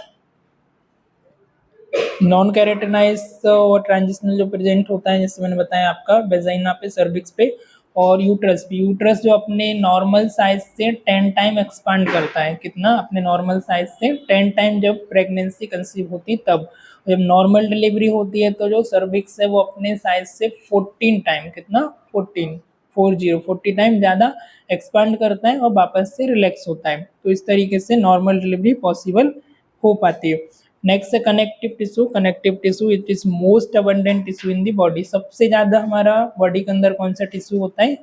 नॉन कैरेटिनाइज और ट्रांजिशनल जो प्रेजेंट होता है, जैसे मैंने बताया आपका वेजाइना पे, सर्विक्स पे और यूट्रस भी, यूट्रस जो अपने नॉर्मल साइज से 10 टाइम एक्सपांड करता है, कितना, अपने नॉर्मल साइज से 10 टाइम जब प्रेगनेंसी कंसीव होती है तब। जब नॉर्मल डिलीवरी होती है तो जो सर्विक्स है वो अपने साइज से 14 टाइम, कितना, 40 टाइम ज़्यादा एक्सपांड करता है और वापस से रिलैक्स होता है। तो इस तरीके से नॉर्मल डिलीवरी पॉसिबल हो पाती है। नेक्स्ट है connective tissue. Connective tissue it is most abundant tissue in the body. सबसे ज़्यादा हमारा बॉडी के अंदर कौन सा टिश्यू होता है?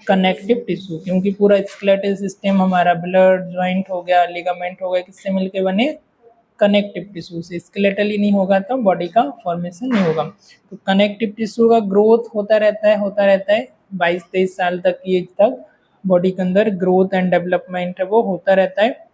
कनेक्टिव टिश्यू, क्योंकि पूरा स्केलेटल सिस्टम हमारा, ब्लड, जॉइंट हो गया, लिगामेंट हो गया, किससे मिलके बने? कनेक्टिव टिश्यू से। स्केलेटल ही नहीं होगा तो बॉडी का फॉर्मेशन नहीं होगा। तो कनेक्टिव टिश्यू का ग्रोथ होता रहता है 22-23 साल तक की एज तक बॉडी के अंदर ग्रोथ एंड डेवलपमेंट है वो होता रहता है।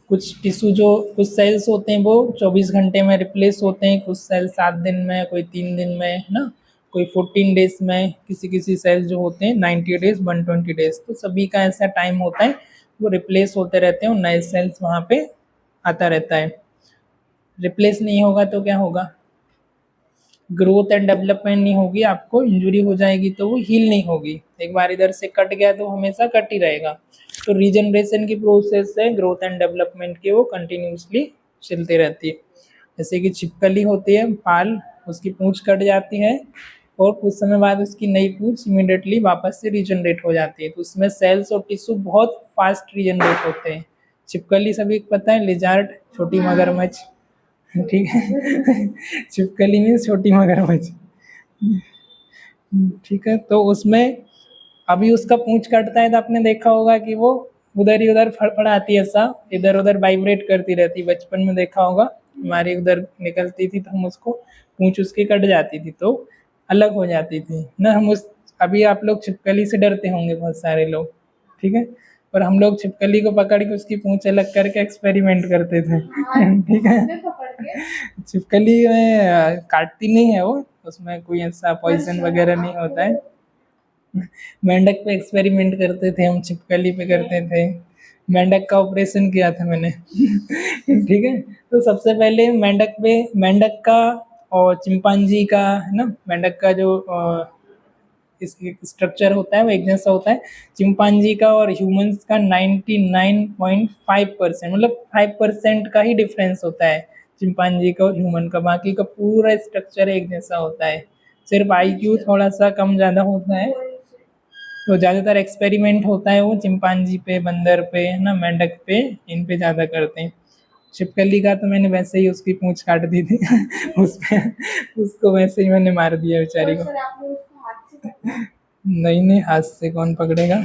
कुछ टिश्यू जो, कुछ सेल्स होते हैं वो 24 घंटे में रिप्लेस होते हैं, कुछ सेल 7 दिन में, कोई 3 दिन में, है ना, कोई 14 डेज में, किसी सेल्स जो होते हैं 90 डेज, 120 डेज। तो सभी का ऐसा टाइम होता है, वो रिप्लेस होते रहते हैं और नए सेल्स वहाँ पे आता रहता है। रिप्लेस नहीं होगा तो क्या होगा? ग्रोथ एंड डेवलपमेंट नहीं होगी, आपको इंजरी हो जाएगी तो वो हील नहीं होगी। एक बार इधर से कट गया तो हमेशा कट ही रहेगा। तो रीजनरेशन की प्रोसेस है ग्रोथ एंड डेवलपमेंट की, वो कंटिन्यूसली चलती रहती है। जैसे कि छिपकली होती है, पाल, उसकी पूंछ कट जाती है और कुछ समय बाद उसकी नई पूंछ इमीडिएटली वापस से रीजनरेट हो जाती है। तो उसमें सेल्स और टिश्यू बहुत फास्ट रीजनरेट होते हैं। छिपकली सभी को पता है, लिजार्ड, छोटी मगरमच्छ, ठीक है। छिपकली मीन्स छोटी मगरमच्छ, ठीक है। तो उसमें अभी उसका पूंछ कटता है तो आपने देखा होगा कि वो उधर ही उधर फड़फड़ाती है, ऐसा इधर उधर वाइब्रेट करती रहती। बचपन में देखा होगा, हमारी उधर निकलती थी तो हम उसको, पूंछ उसकी कट जाती थी तो अलग हो जाती थी ना। हम उस, अभी आप लोग छिपकली से डरते होंगे बहुत सारे लोग, ठीक है, पर हम लोग छिपकली को पकड़ के उसकी पूंछ अलग करके एक्सपेरिमेंट करते थे। ठीक है। छिपकली में काटती नहीं है वो, उसमें कोई ऐसा पॉइजन वगैरह नहीं होता है। मेंढक पे एक्सपेरिमेंट करते थे हम, छिपकली पे करते थे। मेंढक का ऑपरेशन किया था मैंने। ठीक है। तो सबसे पहले मेंढक पे, मेंढक का और चिंपांजी का, है ना, मेंढक का जो स्ट्रक्चर होता है वो एक जैसा होता है। चिंपांजी का और ह्यूमंस का 99.5%, मतलब 5% का ही डिफरेंस होता है चिंपांजी का और ह्यूमन का। बाकी का पूरा स्ट्रक्चर एक जैसा होता है, सिर्फ IQ थोड़ा सा कम ज़्यादा होता है। तो ज़्यादातर एक्सपेरिमेंट होता है वो चिंपांजी पे, बंदर पे, है ना, मेंढक पे, इन पे ज़्यादा करते हैं। छिपकली का तो मैंने वैसे ही उसकी पूंछ काट दी थी। उस पे, उसको वैसे ही मैंने मार दिया बेचारी को। नहीं नहीं, हाथ से कौन पकड़ेगा।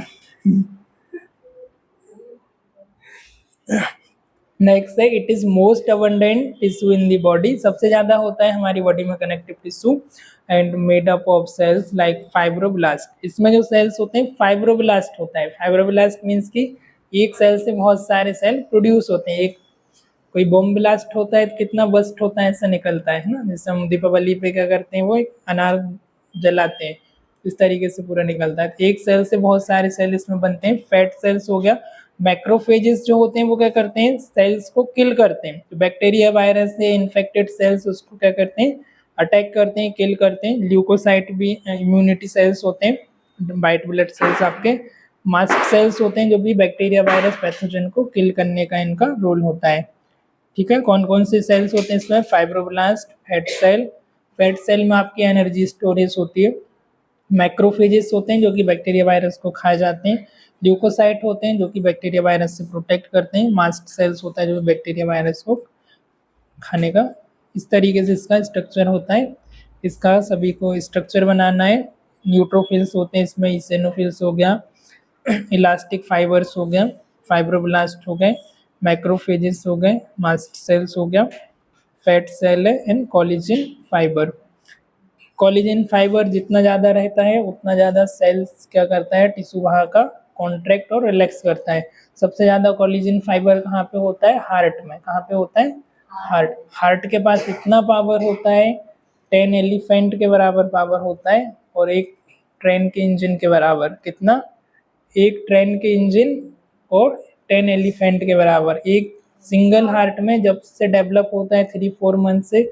नेक्स्ट है, it is most abundant tissue in the body. सबसे ज्यादा होता है हमारी बॉडी में connective tissue and made up of cells like fibroblast. इसमें जो सेल्स होते हैं फाइब्रोब्लास्ट होता है। फाइब्रोब्लास्ट मीन्स कि एक सेल से बहुत सारे सेल प्रोड्यूस होते हैं। एक कोई बॉम्ब ब्लास्ट होता है तो कितना बस्ट होता है, ऐसा निकलता है ना। जैसे हम दीपावली पे क्या करते हैं, वो एक अनार जलाते हैं, इस तरीके से पूरा निकलता है। एक सेल से बहुत सारे सेल इसमें बनते हैं। फैट सेल्स हो गया। मैक्रोफेजेस जो होते हैं वो क्या करते हैं, सेल्स को किल करते हैं। तो बैक्टीरिया, वायरस से इन्फेक्टेड सेल्स उसको क्या करते हैं, अटैक करते हैं, किल करते हैं। ल्यूकोसाइट भी इम्यूनिटी सेल्स होते हैं, वाइट ब्लड सेल्स आपके। मास्ट सेल्स होते हैं जो भी बैक्टीरिया, वायरस, पैथोजन को किल करने का इनका रोल होता है। ठीक है। कौन कौन से सेल्स होते हैं इसमें? Fibroblast, fat cell. Fat cell में आपकी एनर्जी स्टोरेज होती है। मैक्रोफेजेस होते हैं जो कि बैक्टीरिया, वायरस को खा जाते हैं। ल्यूकोसाइट होते हैं जो कि बैक्टीरिया, वायरस से प्रोटेक्ट करते हैं। मास्ट सेल्स होता है जो बैक्टीरिया, वायरस को खाने का। इस तरीके से इसका स्ट्रक्चर होता है। इसका सभी को स्ट्रक्चर बनाना है। न्यूट्रोफिल्स होते हैं इसमें, इसेनोफिल्स हो गया, इलास्टिक फाइबर्स हो गया, फाइब्रोब्लास्ट हो गए, मैक्रोफेजेस हो गए, मास्ट सेल्स हो गया, फैट सेल है and collagen fibre. Collagen fibre जितना ज़्यादा रहता है उतना ज़्यादा सेल्स क्या करता है, टिश्यू वहाँ का कॉन्ट्रैक्ट और रिलैक्स करता है। सबसे ज़्यादा कोलेजन फाइबर कहाँ पे होता है? हार्ट में। कहाँ पे होता है? हार्ट। हार्ट के पास इतना पावर होता है, 10 एलिफेंट के बराबर पावर होता है, और एक ट्रेन के इंजन के बराबर। कितना? एक ट्रेन के इंजन और 10 एलिफेंट के बराबर। एक सिंगल हार्ट में जब से डेवलप होता है 3-4 मंथ से,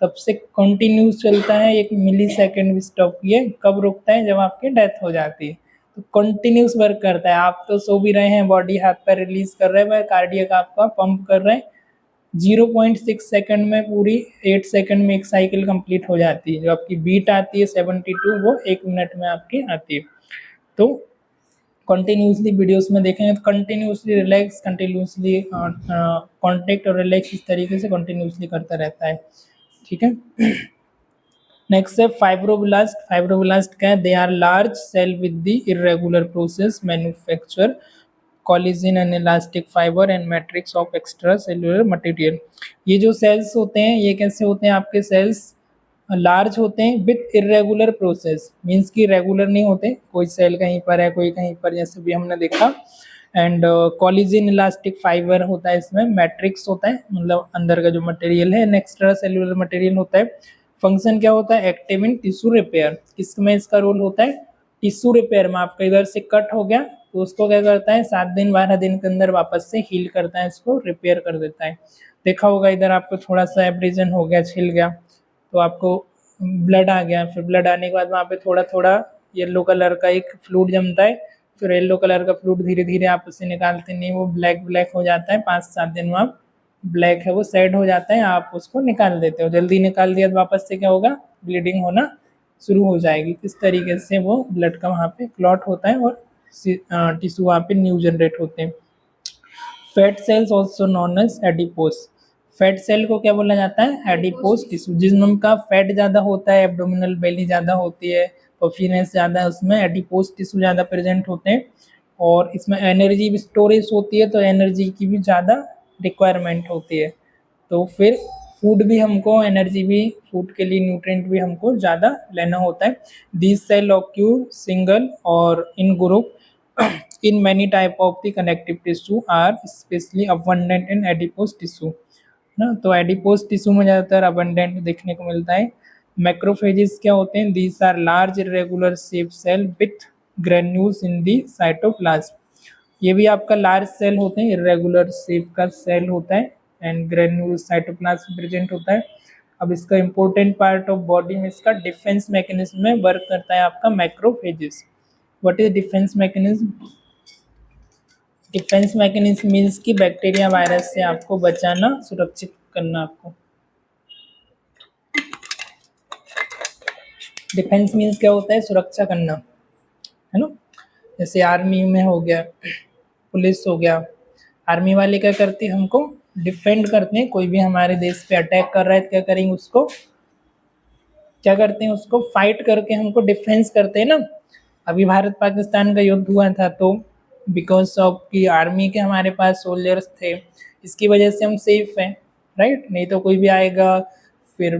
तब से कंटिन्यूस चलता है, 1 मिली सेकेंड भी स्टॉप किए कब रुकता है, जब आपकी डेथ हो जाती है। तो कंटिन्यूस वर्क करता है, आप तो सो भी रहे हैं, बॉडी हाथ पैर रिलीज कर रहे हैं, कार्डियक आपका पंप कर रहे हैं, 0.6 सेकंड में पूरी 8 सेकंड में एक साइकिल कंप्लीट हो जाती है। जो आपकी बीट आती है 72, वो 1 मिनट में आपकी आती है। तो कंटिन्यूसली वीडियोस में देखेंगे तो कंटिन्यूसली रिलैक्स, कंटिन्यूसली कॉन्टेक्ट और रिलैक्स इस तरीके से कंटिन्यूसली करता रहता है। ठीक है। नेक्स्ट है फाइब्रोब्लास्ट। फाइब्रोब्लास्ट क्या है? They are large cell with the irregular process manufacture collagen and elastic fibre and matrix of extra cellular material. ये जो सेल्स होते हैं ये कैसे होते हैं? आपके सेल्स लार्ज होते हैं विथ इरेगुलर प्रोसेस, मीन्स कि रेगुलर नहीं होते, कोई सेल कहीं पर है कोई कहीं पर, जैसे भी हमने देखा। एंड कोलेजन इलास्टिक फाइबर होता है, इसमें मैट्रिक्स होता है, मतलब अंदर का जो मटेरियल है, एंड एक्स्ट्रा सेलुलर मटेरियल होता है। फंक्शन क्या होता है? Active in tissue repair. किसमें इसका रोल होता है? टिश्यू रिपेयर में। आपका इधर से कट हो गया तो उसको क्या करता है, 7 दिन 12 दिन के अंदर वापस से हील करता है, इसको रिपेयर कर देता है। देखा होगा इधर आपको थोड़ा सा एब्रेजन हो गया, छिल गया, तो आपको ब्लड आ गया, फिर ब्लड आने के बाद वहाँ पे थोड़ा थोड़ा येलो कलर का एक फ्लूइड जमता है, फिर येलो कलर का फ्लूइड धीरे धीरे आप उसे निकालते नहीं, वो ब्लैक ब्लैक हो जाता है, 5-7 दिन में आप ब्लैक है वो सेड हो जाता है, आप उसको निकाल देते हो। जल्दी निकाल दिया तो वापस से क्या होगा? ब्लीडिंग होना शुरू हो जाएगी। इस तरीके से वो ब्लड का वहाँ पे क्लॉट होता है और टिश्यू वहाँ पे न्यू जनरेट होते हैं। Fat cells also known as adipose. Fat cell को क्या बोला जाता है? Adipose tissue. जिसमें का फैट ज़्यादा होता है, एब्डोमिनल बेली ज़्यादा होती है, पफीनेस ज़्यादा है, उसमें एडिपोस टिश्यू ज़्यादा प्रेजेंट होते हैं। और इसमें एनर्जी भी स्टोरेज होती है, तो एनर्जी की भी ज़्यादा रिक्वायरमेंट होती है। तो फिर फूड भी हमको, एनर्जी भी, फूड के लिए न्यूट्रिएंट भी हमको ज़्यादा लेना होता है। दिस सेल ऑक्यूर सिंगल और इन group in many type of the connective tissue are especially abundant in adipose tissue ना। तो एडिपोस टिश्यू में ज़्यादातर अबंडेंट देखने को मिलता है। मैक्रोफेजेस क्या होते हैं? These are large irregular shape cell with granules in the cytoplasm. ये भी आपका लार्ज सेल होते हैं, इरेगुलर शेप का सेल होता है एंड ग्रेन्यूल साइटोप्लाज्म प्रेजेंट होता है। अब इसका इंपॉर्टेंट पार्ट ऑफ बॉडी में इसका डिफेंस मैकेनिज्म में वर्क करता है आपका macrophages. What is defence mechanism? Defence mechanism means कि बैक्टीरिया वायरस से आपको बचाना, सुरक्षित करना आपको। डिफेंस मीन्स क्या होता है? सुरक्षा करना, है ना। जैसे आर्मी में हो गया, पुलिस हो गया, आर्मी वाले क्या करते हैं? हमको डिफेंड करते हैं। कोई भी हमारे देश पे अटैक कर रहा है तो क्या करेंगे? उसको क्या करते हैं? उसको फाइट करके हमको डिफेंस करते हैं ना। अभी भारत पाकिस्तान का युद्ध हुआ था, तो बिकॉज ऑफ कि आर्मी के हमारे पास सोल्जर्स थे, इसकी वजह से हम सेफ हैं, राइट। नहीं तो कोई भी आएगा, फिर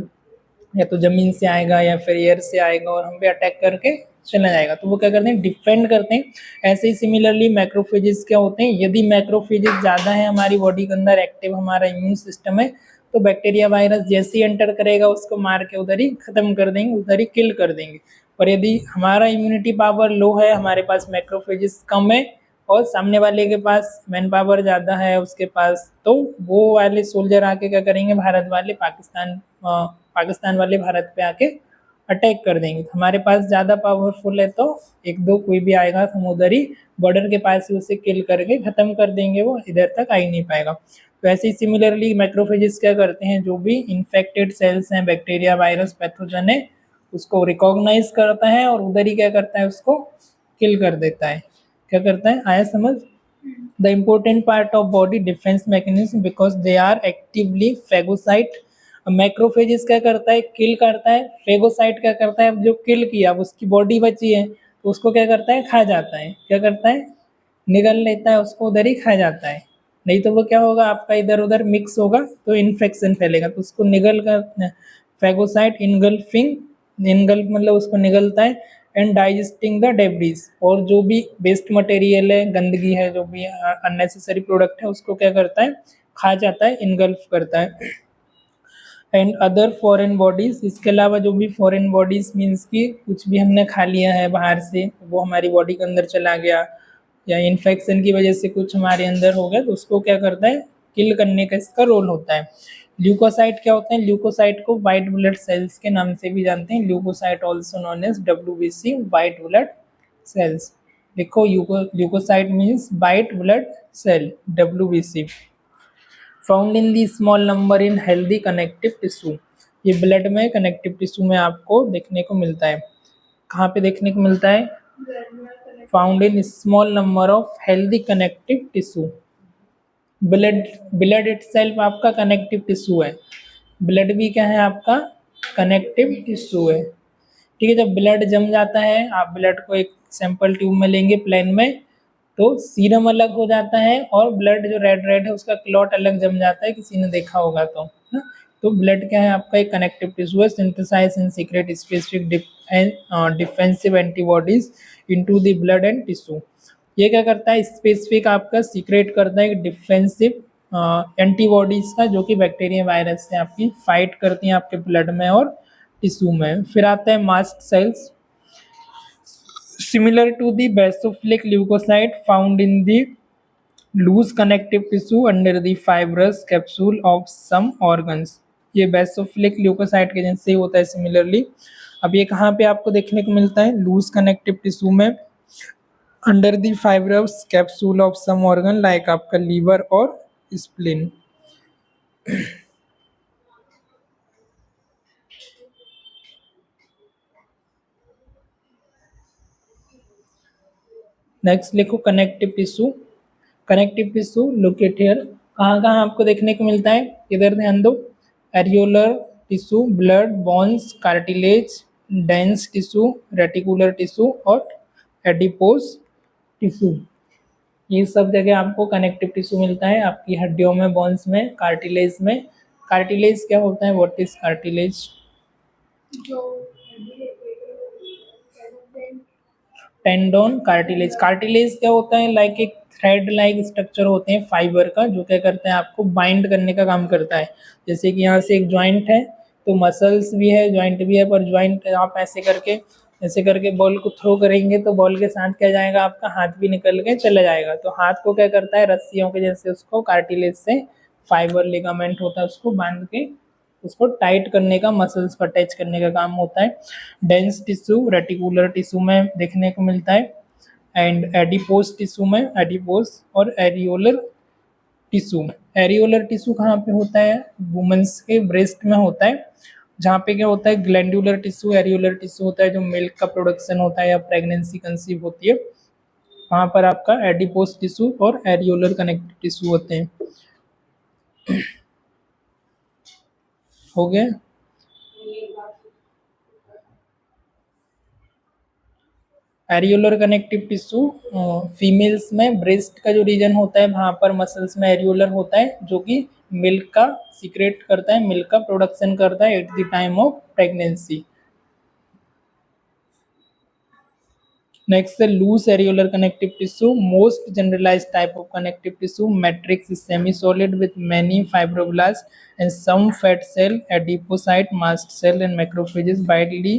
या तो ज़मीन से आएगा या फिर एयर से आएगा और हम पे अटैक करके चला जाएगा। तो वो क्या करते हैं? डिफेंड करते हैं। ऐसे ही सिमिलरली मैक्रोफेजेस क्या होते हैं? यदि मैक्रोफेजेस ज़्यादा है हमारी बॉडी के अंदर, एक्टिव हमारा इम्यून सिस्टम है, तो बैक्टीरिया वायरस जैसे ही एंटर करेगा उसको मार के उधर ही ख़त्म कर देंगे, उधर ही किल कर देंगे। पर यदि हमारा इम्यूनिटी पावर लो है, हमारे पास मैक्रोफेजेस कम है और सामने वाले के पास मैन पावर ज़्यादा है उसके पास, तो वो वाले सोल्जर आके क्या करेंगे? भारत वाले पाकिस्तान वाले भारत पे आके अटैक कर देंगे। हमारे पास ज़्यादा पावरफुल है तो एक दो कोई भी आएगा तो हम उधर ही बॉर्डर के पास ही उसे किल करके ख़त्म कर देंगे, वो इधर तक आ ही नहीं पाएगा। तो ऐसे ही सिमिलरली मैक्रोफेजेस क्या करते हैं? जो भी इन्फेक्टेड सेल्स हैं, बैक्टीरिया वायरस पैथोजन है, उसको रिकॉग्नाइज करता है और उधर ही क्या करता है? उसको किल कर देता है। क्या करता है? आया समझ? The important part of body defence mechanism because they are actively phagocyte. Macrophages क्या करता है? किल करता है। फेगोसाइट क्या करता है? अब जो किल किया, अब उसकी बॉडी बची है तो उसको क्या करता है? खा जाता है। क्या करता है? निगल लेता है उसको, उधर ही खा जाता है। नहीं तो वो क्या होगा? आपका इधर उधर मिक्स होगा तो इन्फेक्शन फैलेगा, तो उसको निगल कर, फेगोसाइट इनगल्फ मतलब उसको निगलता है एंड डाइजेस्टिंग द डेब्रीज। और जो भी वेस्ट मटेरियल है, गंदगी है, जो भी अननेसेसरी प्रोडक्ट है, उसको क्या करता है? खा जाता है, इनगल्फ करता है। एंड अदर फॉरेन बॉडीज, इसके अलावा जो भी फॉरेन बॉडीज मीन्स कि कुछ भी हमने खा लिया है बाहर से, वो हमारी बॉडी के अंदर चला गया, या इन्फेक्शन की वजह से कुछ हमारे अंदर हो गया, तो उसको क्या करता है? किल करने का इसका रोल होता है। ल्यूकोसाइट क्या होते हैं? ल्यूकोसाइट को वाइट ब्लड सेल्स के नाम से भी जानते हैं। Leucocyte also known as WBC, white blood cells. देखो leucocyte means white blood cell, WBC। Found in the small number in healthy connective tissue. ये ब्लड में कनेक्टिव टिश्यू में आपको देखने को मिलता है। कहाँ पे देखने को मिलता है? Found in small number of healthy connective tissue. Blood blood itself आपका कनेक्टिव टिश्यू है। ब्लड भी क्या है आपका? कनेक्टिव टिश्यू है। ठीक है, जब ब्लड जम जाता है, आप ब्लड को एक सैंपल ट्यूब में लेंगे प्लेन में, तो सीरम अलग हो जाता है और ब्लड जो रेड रेड है उसका क्लॉट अलग जम जाता है, किसी ने देखा होगा तो ना। तो ब्लड क्या है आपका? एक कनेक्टिव टिश्यू है। Synthesize and secrete specific defensive antibodies into the blood and tissue. ये क्या करता है? स्पेसिफिक आपका सीक्रेट करता है डिफेंसिव एंटीबॉडीज का, जो कि बैक्टीरिया वायरस से आपकी फाइट करती हैं आपके ब्लड में और टिश्यू में। फिर आता है mast cells, similar to the basophilic leukocyte found in the loose connective tissue under the fibrous capsule of some organs। ये बेसोफिलिक ल्यूकोसाइट के जैसे ही होता है सिमिलरली। अब ये कहाँ पे आपको देखने को मिलता है? लूज कनेक्टिव टिश्यू में, under the fibrous capsule of some organ like आपका लीवर और स्प्लीन। नेक्स्ट लिखो connective tissue. Connective tissue locate here. कहाँ कहाँ आपको देखने को मिलता है? इधर ध्यान दो। Areolar tissue, blood, bones, cartilage, dense tissue, reticular tissue और एडिपोज टिश्यू। ये सब जगह आपको कनेक्टिव टिश्यू मिलता है, आपकी हड्डियों में, बोन्स में, कार्टिलेज में। कार्टिलेज क्या होता है? What is cartilage? Tendon, cartilage. Cartilage क्या होता है? लाइक एक थ्रेड लाइक स्ट्रक्चर होते हैं फाइबर का, जो क्या करते हैं आपको बाइंड करने का काम करता है। जैसे कि यहाँ से एक जॉइंट है, तो मसल्स भी है, जॉइंट भी है, पर जॉइंट आप ऐसे करके बॉल को थ्रो करेंगे तो बॉल के साथ क्या जाएगा? आपका हाथ भी निकल के चला जाएगा। तो हाथ को क्या करता है? रस्सियों के जैसे उसको कार्टिलेज से फाइबर लिगामेंट होता है, उसको बांध के उसको टाइट करने का, मसल्स को अटैच करने का काम होता है। डेंस टिश्यू रेटिकुलर टिश्यू में देखने को मिलता है, एंड एडिपोज टिश्यू में, एडिपोज और एरियोलर टिश्यू। एरियोलर टिश्यू कहाँ पे होता है? वुमेन्स के ब्रेस्ट में होता है, जहाँ पे क्या होता है? ग्लैंडुलर टिश्यू एरियोलर टिश्यू होता है, जो मिल्क का प्रोडक्शन होता है या प्रेगनेंसी कंसीव होती है, वहाँ पर आपका एडिपोज टिश्यू और एरियोलर कनेक्टिव टिश्यू होते हैं। हो गया? एरियोलर कनेक्टिव टिश्यू फीमेल्स में ब्रेस्ट का जो रीजन होता है, वहाँ पर मसल्स में एरियोलर होता है, जो कि मिल्क का सीक्रेट करता है, मिल्क का प्रोडक्शन करता है at the time of pregnancy. Next, the loose areolar connective tissue, most generalized type of connective tissue. Matrix is semi-solid with many fibroblasts and some fat cell, adipocyte, mast cell, and macrophages widely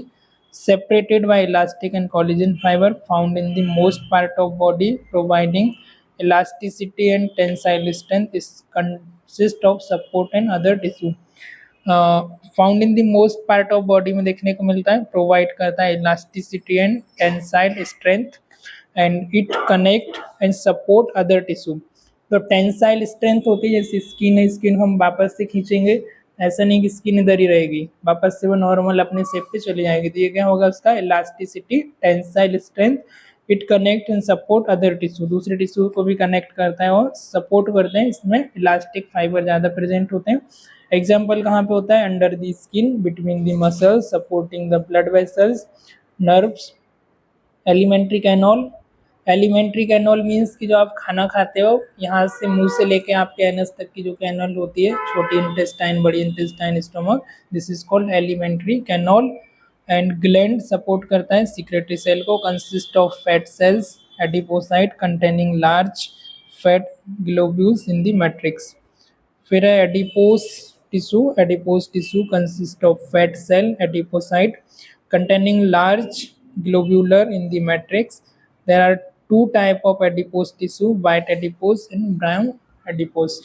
separated by elastic and collagen fiber found in the most part of body, providing elasticity and tensile strength. Is consist of support and other tissue. Found in the most part of body में देखने को मिलता है, प्रोवाइड करता है elasticity and tensile strength, and it connect and support other tissue. तो टेंसाइल स्ट्रेंथ होती है, जैसे स्किन है, स्किन हम वापस से खींचेंगे, ऐसा नहीं कि स्किन इधर ही रहेगी, वापस से वो नॉर्मल अपने शेप पे चली जाएगी। तो ये क्या होगा उसका? Elasticity, tensile strength, it connect and support other tissue, दूसरे टिश्यू को भी कनेक्ट करता है और सपोर्ट करते हैं। इसमें इलास्टिक फाइबर ज़्यादा प्रेजेंट होते हैं। एग्जाम्पल कहाँ पे होता है? Under the skin, between the muscles, supporting the blood vessels, nerves, alimentary canal. Alimentary canal means कि जो आप खाना खाते हो, यहाँ से मुंह से लेके आपके एनस तक की जो कैनल होती है, छोटी इंटेस्टाइन, बड़ी intestine, stomach, this is called alimentary canal. And gland support करता है सिक्रेटरी सेल को, consist of fat cells, adipocyte containing large fat globules in the matrix. फिर है adipose tissue. Adipose tissue consist of fat cell, adipocyte containing large globular in the matrix. There are two type of adipose tissue, white adipose and brown adipose.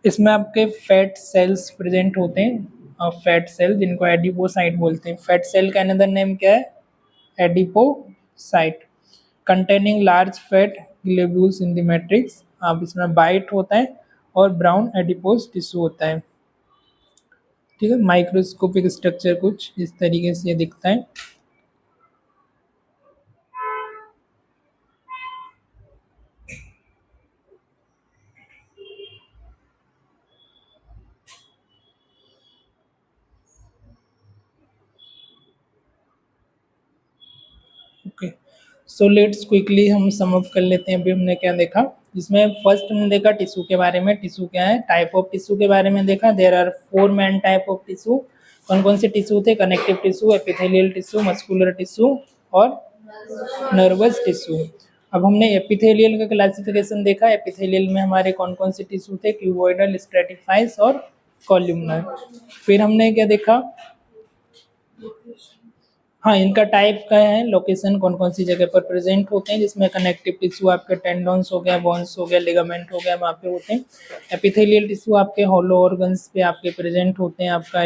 इसमें आपके फैट सेल्स प्रेजेंट होते हैं, फैट सेल जिनको एडिपोसाइट बोलते हैं। फैट सेल का अनदर नेम क्या है? Adipocyte. Containing large fat globules in the matrix. आप इसमें बाइट होता है और ब्राउन एडिपोज टिश्यू होता है। ठीक है, माइक्रोस्कोपिक स्ट्रक्चर कुछ इस तरीके से दिखता है। ओके, सो लेट्स क्विकली हम सम अप कर लेते हैं। अभी हमने क्या देखा, जिसमें फर्स्ट हमने देखा टिश्यू के बारे में। टिश्यू क्या है, टाइप ऑफ टिश्यू के बारे में देखा। There are 4 main type of tissue. कौन कौन से टिश्यू थे? Connective tissue, epithelial tissue, muscular tissue और नर्वस टिश्यू। अब हमने एपिथेलियल का क्लासिफिकेशन देखा। एपिथेलियल में हमारे कौन कौन से टिश्यू थे? क्यूबॉइडल, स्ट्रेटिफाइस और कॉलमनर। फिर हमने क्या देखा, हाँ इनका टाइप का है, लोकेशन कौन कौन सी जगह पर प्रेजेंट होते हैं, जिसमें कनेक्टिव टिश्यू आपके टेंडन्स हो गया, बोन्स हो गया, लिगामेंट हो गया, वहाँ पे होते हैं। एपिथेलियल टिश्यू आपके हॉलो ऑर्गन्स पे आपके प्रेजेंट होते हैं। आपका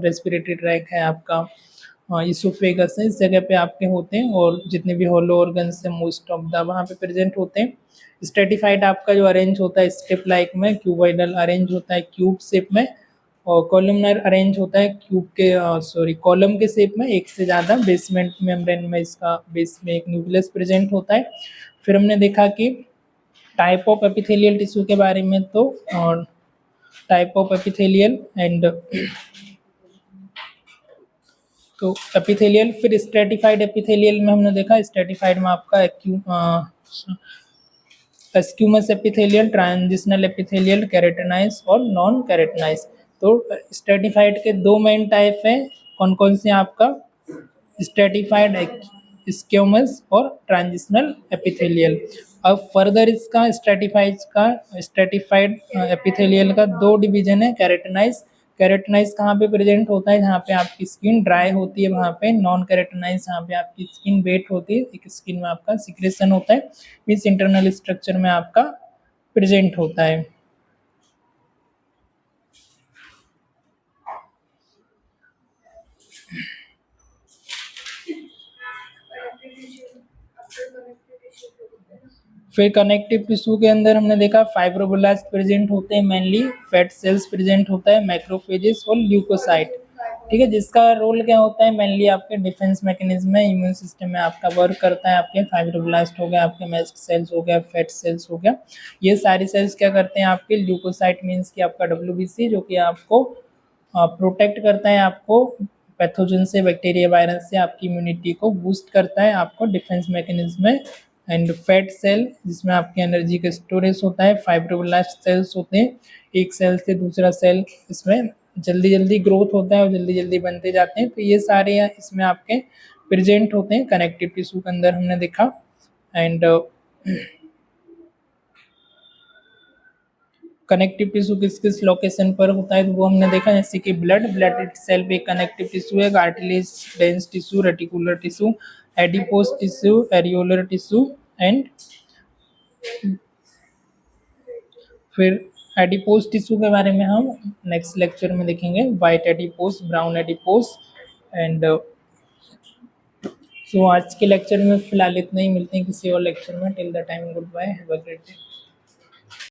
रेस्पिरेटरी ट्रैक है, आपका इसोफेगस है, इस जगह पे आपके होते हैं। और जितने भी हॉलो ऑर्गन्स है मोस्ट ऑफ द वहाँ पे प्रेजेंट होते हैं। स्ट्रेटिफाइड आपका जो अरेंज होता है स्टेप लाइक में, क्यूबॉइडल अरेंज होता है क्यूब शेप में, और कॉलमनर अरेंज होता है क्यूब के सॉरी कॉलम के शेप में, एक से ज़्यादा। बेसमेंट मेम्ब्रेन में इसका बेस में एक न्यूक्लियस प्रेजेंट होता है। फिर हमने देखा कि टाइप ऑफ एपिथेलियल टिश्यू के बारे में, तो टाइप ऑफ एपिथेलियल एंड तो एपिथेलियल। फिर स्ट्रेटिफाइड एपिथेलियल में हमने देखा, स्ट्रेटिफाइड में आपका स्क्यूमस एपिथेलियल, ट्रांजिशनल एपिथेलियल, केराटिनाइज और नॉन केराटिनाइज। तो स्ट्रेटिफाइड के दो मेन टाइप हैं। कौन कौन से? आपका स्ट्रेटिफाइड स्क्यूमस और ट्रांजिशनल एपिथेलियल। अब फर्दर इसका स्ट्रेटिफाइड एपिथेलियल का दो डिवीजन है। केराटिनाइज, केराटिनाइज कहाँ पे प्रेजेंट होता है? जहाँ पे आपकी स्किन ड्राई होती है वहाँ पे। नॉन केराटिनाइज जहाँ पे आपकी स्किन वेट होती है, एक स्किन में आपका सिक्रेशन होता है, मीन्स इंटरनल स्ट्रक्चर में आपका प्रेजेंट होता है। फिर कनेक्टिव टिश्यू के अंदर हमने देखा फाइब्रोब्लास्ट प्रेजेंट होते हैं, मेनली फैट सेल्स प्रेजेंट होता है, मैक्रोफेजेस और ल्यूकोसाइट। ठीक है, जिसका रोल क्या होता है? मेनली आपके डिफेंस मैकेनिज्म में, इम्यून सिस्टम में आपका वर्क करता है। आपके फाइब्रोब्लास्ट हो गया, आपके मैस्ट सेल्स हो गया, फैट सेल्स हो गया, ये सारी सेल्स क्या करते हैं? आपके ल्यूकोसाइट मीन्स कि आपका WBC, जो कि आपको प्रोटेक्ट करता है, आपको पैथोजन से, बैक्टीरिया वायरस से आपकी इम्यूनिटी को बूस्ट करता है, आपको डिफेंस मैकेनिज्म में। एंड फैट सेल जिसमें आपके एनर्जी का स्टोरेज होता है। फाइब्रोब्लास्ट सेल्स होते हैं, एक सेल से दूसरा सेल इसमें जल्दी जल्दी ग्रोथ होता है और जल्दी जल्दी बनते जाते हैं। तो ये सारे इसमें आपके प्रेजेंट होते हैं कनेक्टिव टिश्यू के अंदर, हमने देखा। एंड कनेक्टिव टिश्यू किस किस लोकेशन पर होता है, तो वो हमने देखा, जैसे कि ब्लड, ब्लड सेल भी कनेक्टिव टिश्यू है। Cartilage dense tissue, reticular tissue, adipose tissue, areolar tissue and फिर एडिपोस टिश्यू के बारे में हम नेक्स्ट लेक्चर में देखेंगे। White adipose, brown adipose and so आज के लेक्चर में फिलहाल इतना ही। मिलते हैं किसी और लेक्चर में। Till the time, good bye, have a great day.